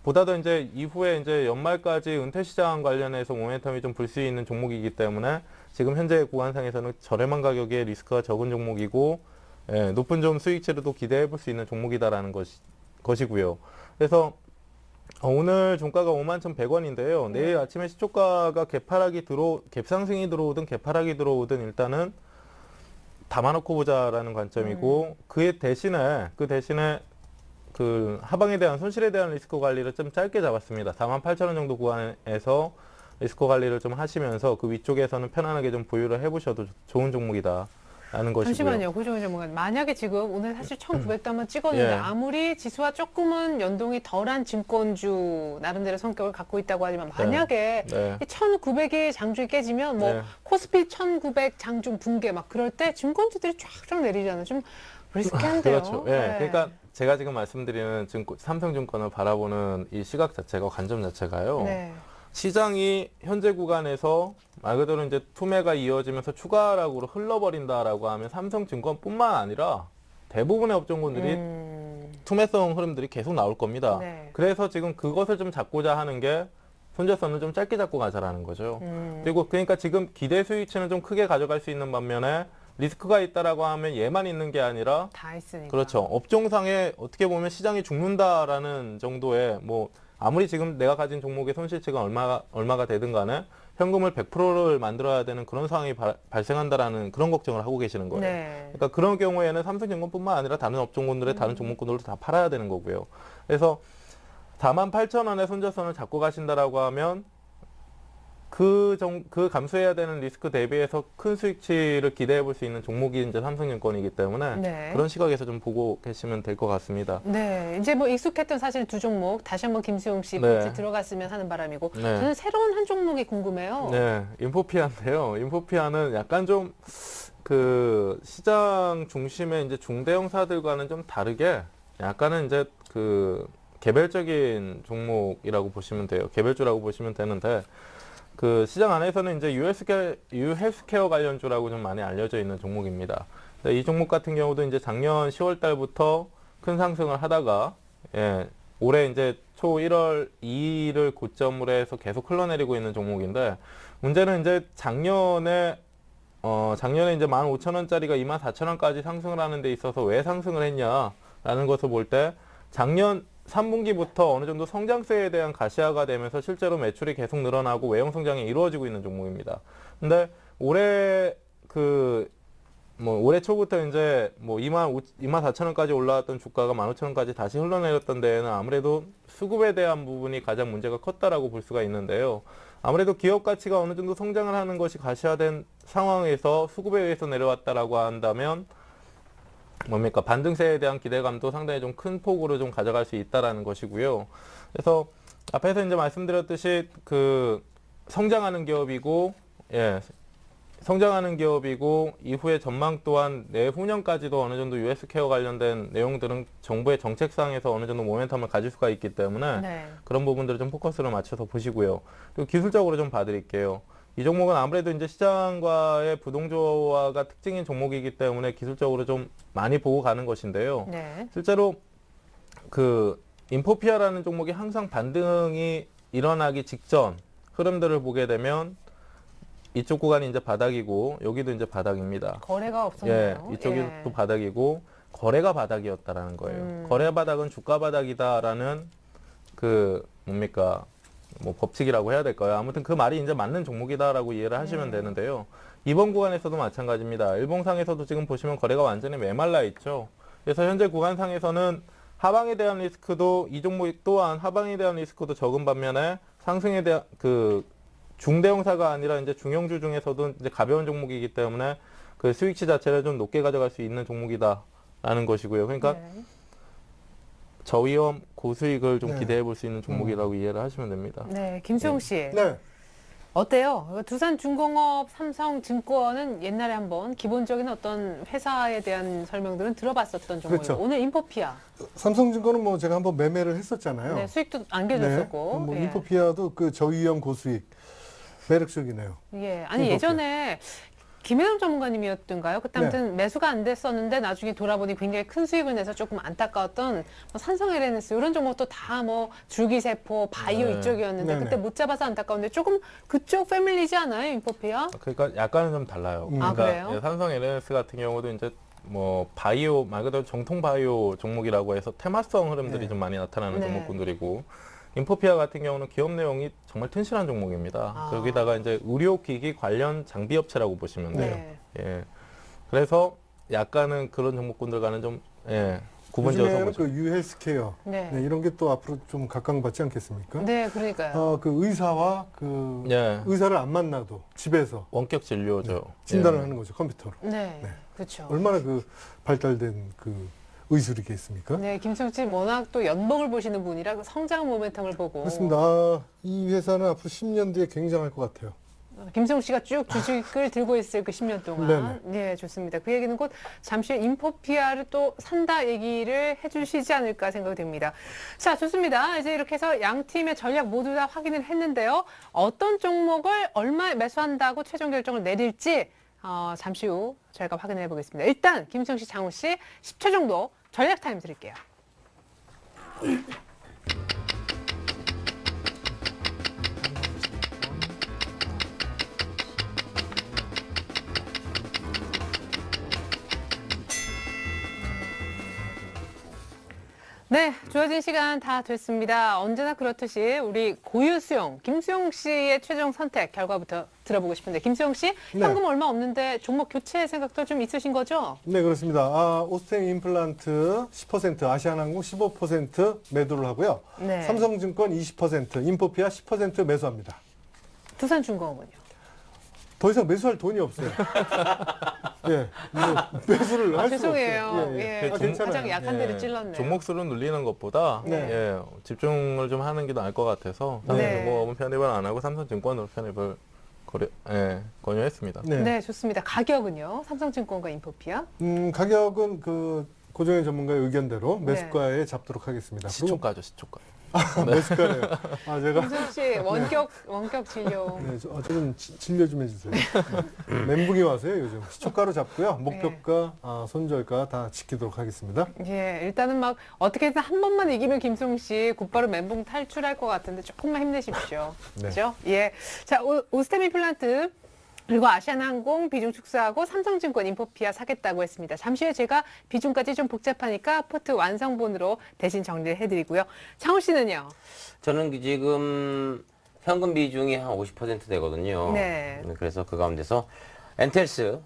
보다 더 이제 이후에 이제 연말까지 은퇴 시장 관련해서 모멘텀이 좀 불 수 있는 종목이기 때문에 지금 현재 구간상에서는 저렴한 가격에 리스크가 적은 종목이고, 높은 좀 수익치를 또 기대해 볼 수 있는 종목이다라는 것이고요. 그래서 오늘 종가가 51,100원인데요. 내일 아침에 시초가가 갭상승이 들어오든 개파락이 들어오든 일단은 담아놓고 보자라는 관점이고, 그 대신에 그 하방에 대한 손실에 대한 리스크 관리를 좀 짧게 잡았습니다. 48,000원 정도 구간에서 리스크 관리를 좀 하시면서 그 위쪽에서는 편안하게 좀 보유를 해보셔도 좋은 종목이다. 라는 것이고요. 잠시만요. 고정희 전문가. 만약에 지금 오늘 사실 1900도 한번 찍었는데 아무리 지수와 조금은 연동이 덜한 증권주 나름대로 성격을 갖고 있다고 하지만 만약에 1900이 장중이 깨지면 뭐 코스피 1900 장중 붕괴 막 그럴 때 증권주들이 쫙쫙 내리잖아요. 좀 리스키한데요. 그렇죠. 그러니까 제가 지금 말씀드리는 삼성증권을 바라보는 이 시각 자체가 관점 자체가요. 시장이 현재 구간에서 말 그대로 이제 투매가 이어지면서 추가 하락으로 흘러버린다라고 하면 삼성증권뿐만 아니라 대부분의 업종군들이 투매성 흐름들이 계속 나올 겁니다. 그래서 지금 그것을 좀 잡고자 하는 게 손절선을 좀 짧게 잡고 가자라는 거죠. 그리고 그러니까 지금 기대 수익치는 좀 크게 가져갈 수 있는 반면에 리스크가 있다라고 하면 얘만 있는 게 아니라 다 있으니까. 그렇죠. 업종상에 어떻게 보면 시장이 죽는다라는 정도의 뭐 아무리 지금 내가 가진 종목의 손실치가 얼마가 되든 간에 현금을 100%를 만들어야 되는 그런 상황이 발생한다라는 그런 걱정을 하고 계시는 거예요. 그러니까 그런 경우에는 삼성증권뿐만 아니라 다른 업종군들의 다른 종목군들도 다 팔아야 되는 거고요. 그래서 48,000원의 손절선을 잡고 가신다라고 하면 그 감수해야 되는 리스크 대비해서 큰 수익치를 기대해 볼 수 있는 종목이 이제 삼성증권이기 때문에 그런 시각에서 좀 보고 계시면 될 것 같습니다. 이제 뭐 익숙했던 사실 두 종목 다시 한번 김수용 씨 들어갔으면 하는 바람이고 저는 새로운 한 종목이 궁금해요. 인포피아인데요. 인포피아는 약간 좀 그 시장 중심의 이제 중대형사들과는 좀 다르게 약간은 이제 그 개별적인 종목이라고 보시면 돼요. 개별주라고 보시면 되는데. 그 시장 안에서는 이제 유헬스케어 관련주라고 좀 많이 알려져 있는 종목입니다. 이 종목 같은 경우도 이제 작년 10월 달부터 큰 상승을 하다가 올해 이제 초 1월 2일을 고점으로 해서 계속 흘러내리고 있는 종목인데 문제는 이제 작년에 이제 15,000원짜리가 24,000원까지 상승을 하는 데 있어서 왜 상승을 했냐라는 것을 볼 때 작년 3분기부터 어느 정도 성장세에 대한 가시화가 되면서 실제로 매출이 계속 늘어나고 외형 성장이 이루어지고 있는 종목입니다. 근데 올해 올해 초부터 이제 뭐 24,000원까지 올라왔던 주가가 15,000원까지 다시 흘러내렸던 데에는 아무래도 수급에 대한 부분이 가장 문제가 컸다라고 볼 수가 있는데요. 아무래도 기업 가치가 어느 정도 성장을 하는 것이 가시화된 상황에서 수급에 의해서 내려왔다라고 한다면 뭡니까? 반등세에 대한 기대감도 상당히 좀 큰 폭으로 좀 가져갈 수 있다라는 것이고요. 그래서 앞에서 이제 말씀드렸듯이 그 성장하는 기업이고, 성장하는 기업이고 이후에 전망 또한 내후년까지도 어느 정도 US 케어 관련된 내용들은 정부의 정책상에서 어느 정도 모멘텀을 가질 수가 있기 때문에 네. 그런 부분들을 좀 포커스를 맞춰서 보시고요. 그리고 기술적으로 좀 봐드릴게요. 이 종목은 아무래도 이제 시장과의 부동조화가 특징인 종목이기 때문에 기술적으로 좀 많이 보고 가는 것인데요. 네. 실제로 그 인포피아라는 종목이 항상 반등이 일어나기 직전 흐름들을 보게 되면 이쪽 구간이 이제 바닥이고 여기도 이제 바닥입니다. 거래가 없었나요? 예, 이쪽이 또 바닥이고 거래가 바닥이었다라는 거예요. 거래 바닥은 주가 바닥이다라는 그 뭡니까 뭐 법칙이라고 해야 될까요? 아무튼 그 말이 이제 맞는 종목이다라고 이해를 하시면 되는데요. 이번 구간에서도 마찬가지입니다. 일봉상에서도 지금 보시면 거래가 완전히 메말라 있죠. 그래서 현재 구간상에서는 하방에 대한 리스크도 이 종목 또한 하방에 대한 리스크도 적은 반면에 상승에 대한 그 중대형사가 아니라 이제 중형주 중에서도 이제 가벼운 종목이기 때문에 그 수익치 자체를 좀 높게 가져갈 수 있는 종목이다라는 것이고요. 그러니까 네. 저위험 고수익을 좀 네. 기대해 볼 수 있는 종목이라고 이해를 하시면 됩니다. 네, 김수용 씨. 네. 어때요? 두산중공업, 삼성증권은 옛날에 한번 기본적인 어떤 회사에 대한 설명들은 들어봤었던 종목이고 그렇죠. 오늘 인포피아 삼성증권은 뭐 제가 한번 매매를 했었잖아요. 네, 수익도 안겨줬었고 뭐 예. 인포피아도 그 저위험 고수익 매력적이네요. 예, 아니 인포피아. 예전에 김혜영 전문가님이었던가요? 그때 아무튼 매수가 안 됐었는데 나중에 돌아보니 굉장히 큰 수익을 내서 조금 안타까웠던 뭐 삼성 LNS 이런 종목도 다 뭐 줄기세포, 바이오 네. 이쪽이었는데 네네. 그때 못 잡아서 안타까운데 조금 그쪽 패밀리지 않아요? 인포피아? 그러니까 약간은 좀 달라요. 아, 그러니까 그래요? 예, 삼성 LNS 같은 경우도 이제 뭐 바이오 말 그대로 정통 바이오 종목이라고 해서 테마성 흐름들이 네. 좀 많이 나타나는 네. 종목군들이고 인포피아 같은 경우는 기업 내용이 정말 튼실한 종목입니다. 아. 거기다가 이제 의료기기 관련 장비 업체라고 보시면 돼요. 네. 예. 그래서 약간은 그런 종목군들과는 좀 예, 구분지어서 요즘에는 보죠. 그 유헬스케어 네. 네, 이런 게 또 앞으로 좀 각광받지 않겠습니까? 네, 그러니까요. 그 의사와 그 예. 의사를 안 만나도 집에서 원격 진료죠. 진단을 예. 하는 거죠, 컴퓨터로. 네, 그렇죠. 얼마나 그 발달된 그 의술이겠습니까? 네, 김수영 씨 워낙 또 연봉을 보시는 분이라 그 성장 모멘텀을 보고 그렇습니다. 이 회사는 앞으로 10년 뒤에 굉장할 것 같아요. 김수영 씨가 쭉 주식을 들고 있을 그 10년 동안 네, 좋습니다. 그 얘기는 곧 잠시 후 인포피아를 또 산다 얘기를 해주시지 않을까 생각이 됩니다. 자, 좋습니다. 이제 이렇게 해서 양 팀의 전략 모두 다 확인을 했는데요. 어떤 종목을 얼마에 매수한다고 최종 결정을 내릴지 잠시 후 저희가 확인해 보겠습니다. 일단 김수영 씨, 장우 씨 10초 정도 전략 타임 드릴게요. 네, 주어진 시간 다 됐습니다. 언제나 그렇듯이 우리 고유수용, 김수용 씨의 최종 선택 결과부터 들어보고 싶은데 김수용 씨, 네. 현금 얼마 없는데 종목 교체 생각도 좀 있으신 거죠? 네, 그렇습니다. 오스템 임플란트 10%, 아시아나항공 15% 매도를 하고요. 네. 삼성증권 20%, 인포피아 10% 매수합니다. 두산중공업은요? 더 이상 매수할 돈이 없어요. 예, 매수를 할 수가 죄송해요. 없어요. 예, 아, 괜찮아요. 가장 약한 데를 찔렀네요. 종목 수를 늘리는 것보다 네. 예, 집중을 좀 하는 게 나을 것 같아서 네. 삼성중공업은 편입을 안 하고 삼성증권으로 편입을 권유했습니다. 네. 네, 좋습니다. 가격은요? 삼성증권과 인포피아? 가격은 그 고정현 전문가의 의견대로 네. 매수가에 잡도록 하겠습니다. 시초가죠, 시초가. 매수가네요. 제가 김수용 씨, 원격 진료. 네, 좀 진료 좀 해주세요. 멘붕이 와서요, 요즘. 시초가로 잡고요. 목표가, 손절가 다 지키도록 하겠습니다. 예, 일단은 막 어떻게든 한 번만 이기면 김수용 씨 곧바로 멘붕 탈출할 것 같은데 조금만 힘내십시오. 네. 그렇죠? 예. 자, 오스템 임플란트 그리고 아시아나항공 비중 축소하고 삼성증권 인포피아 사겠다고 했습니다. 잠시 후에 제가 비중까지 좀 복잡하니까 포트 완성본으로 대신 정리를 해드리고요. 창호 씨는요? 저는 지금 현금 비중이 한 50% 되거든요. 네. 그래서 그 가운데서 엔텔스,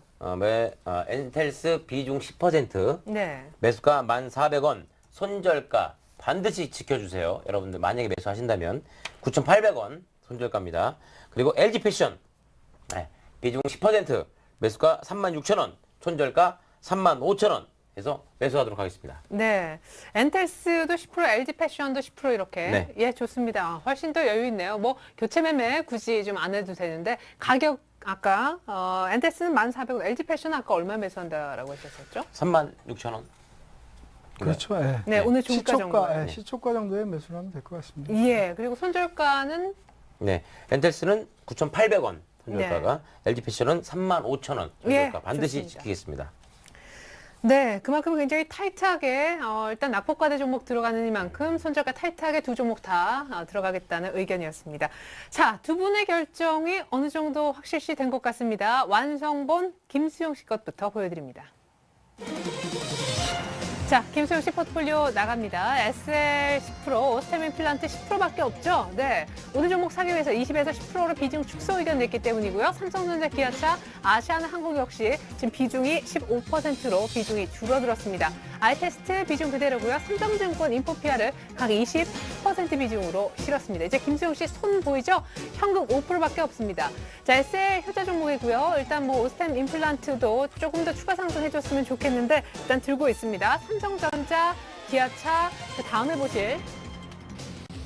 엔텔스 비중 10%, 네. 매수가 1,400원, 손절가 반드시 지켜주세요. 여러분들 만약에 매수하신다면 9,800원 손절가입니다. 그리고 LG패션 비중 10%, 매수가 36,000원, 손절가 35,000원 해서 매수하도록 하겠습니다. 네. 엔텔스도 10%, LG 패션도 10% 이렇게. 네. 예, 좋습니다. 훨씬 더 여유 있네요. 뭐 교체 매매 굳이 좀 안 해도 되는데 가격 아까 엔테스는 1,400원, LG패션은 아까 얼마 매수한다라고 하셨었죠? 36,000원. 그렇죠. 예. 네, 오늘 종가 정도. 시초가, 예, 시초가 정도에 매수를 하면 될 것 같습니다. 예, 그리고 손절가는 네, 엔텔스는 9,800원 손절가가, LG패션은 35,000원 손절가 예, 반드시 좋습니다. 지키겠습니다. 네, 그만큼 굉장히 타이트하게 일단 낙폭과대 종목 들어가는 이만큼 손절가 타이트하게 두 종목 다 들어가겠다는 의견이었습니다. 자, 두 분의 결정이 어느 정도 확실시 된 것 같습니다. 완성본 김수용 씨 것부터 보여드립니다. 자, 김수용 씨 포트폴리오 나갑니다. SL 10%, 오스템 임플란트 10%밖에 없죠? 네. 오늘 종목 사기 위해서 20에서 10%로 비중 축소 의견 냈기 때문이고요. 삼성전자, 기아차, 아시아나항공 역시 지금 비중이 15%로 비중이 줄어들었습니다. 아이테스트 비중 그대로고요. 삼성증권, 인포피아를 각 20% 비중으로 실었습니다. 이제 김수용 씨 손 보이죠? 현금 5%밖에 없습니다. 자, SL 효자 종목이고요. 일단 뭐 오스템 임플란트도 조금 더 추가 상승해줬으면 좋겠는데 일단 들고 있습니다. 삼성전자, 기아차, 그 다음에 보실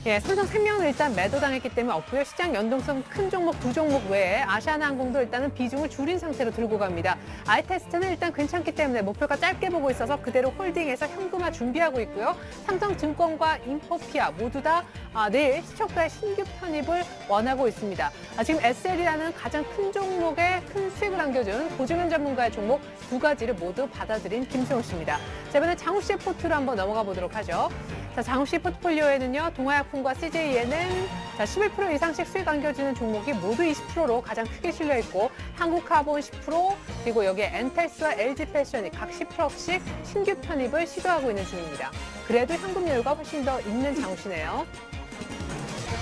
삼성생명은 일단 매도당했기 때문에 없고요. 시장 연동성 큰 종목 두 종목 외에 아시아나항공도 일단은 비중을 줄인 상태로 들고 갑니다. 아이테스트는 일단 괜찮기 때문에 목표가 짧게 보고 있어서 그대로 홀딩해서 현금화 준비하고 있고요. 삼성증권과 인포피아 모두 다 내일 시초가의 신규 편입을 원하고 있습니다. 지금 SL이라는 가장 큰 종목에 큰 수익을 안겨준 고주면 전문가의 종목 두 가지를 모두 받아들인 김수용 씨입니다. 자, 이번에 장우 씨의 포트로 한번 넘어가 보도록 하죠. 자, 장우 씨 포트폴리오에는요, 동아약품과 CJENM 11% 이상씩 수익 안겨주는 종목이 모두 20%로 가장 크게 실려 있고, 한국카본 10%, 그리고 여기에 엔텔스와 LG패션이 각 10%씩 신규 편입을 시도하고 있는 중입니다. 그래도 현금 여유가 훨씬 더 있는 장우 씨네요.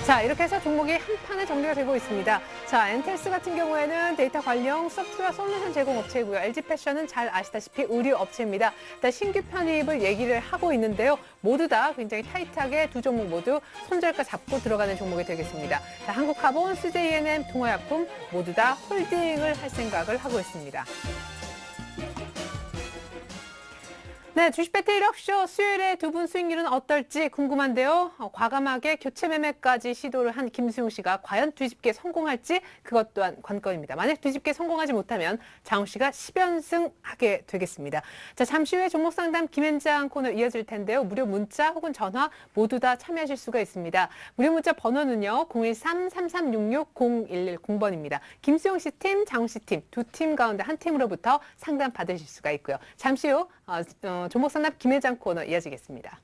자, 이렇게 해서 종목이 한 판에 정리가 되고 있습니다. 자, 엔텔스 같은 경우에는 데이터 관련 소프트웨어 솔루션 제공 업체이고요. LG패션은 잘 아시다시피 의류 업체입니다. 일단 신규 편입을 얘기를 하고 있는데요. 모두 다 굉장히 타이트하게 두 종목 모두 손절가 잡고 들어가는 종목이 되겠습니다. 자, 한국카본, CJENM, 동아약품 모두 다 홀딩을 할 생각을 하고 있습니다. 네, 주식 배틀 1억쇼 수요일에 두 분 수익률은 어떨지 궁금한데요. 과감하게 교체 매매까지 시도를 한 김수용 씨가 과연 뒤집기에 성공할지 그것 또한 관건입니다. 만약 뒤집기에 성공하지 못하면 장우 씨가 10연승 하게 되겠습니다. 자, 잠시 후에 종목 상담 김현장 코너 이어질 텐데요. 무료 문자 혹은 전화 모두 다 참여하실 수가 있습니다. 무료 문자 번호는요. 013-3366-0110번입니다. 김수용 씨 팀, 장우 씨 팀, 두 팀 가운데 한 팀으로부터 상담 받으실 수가 있고요. 잠시 후 종목 상담 김혜장 코너 이어지겠습니다.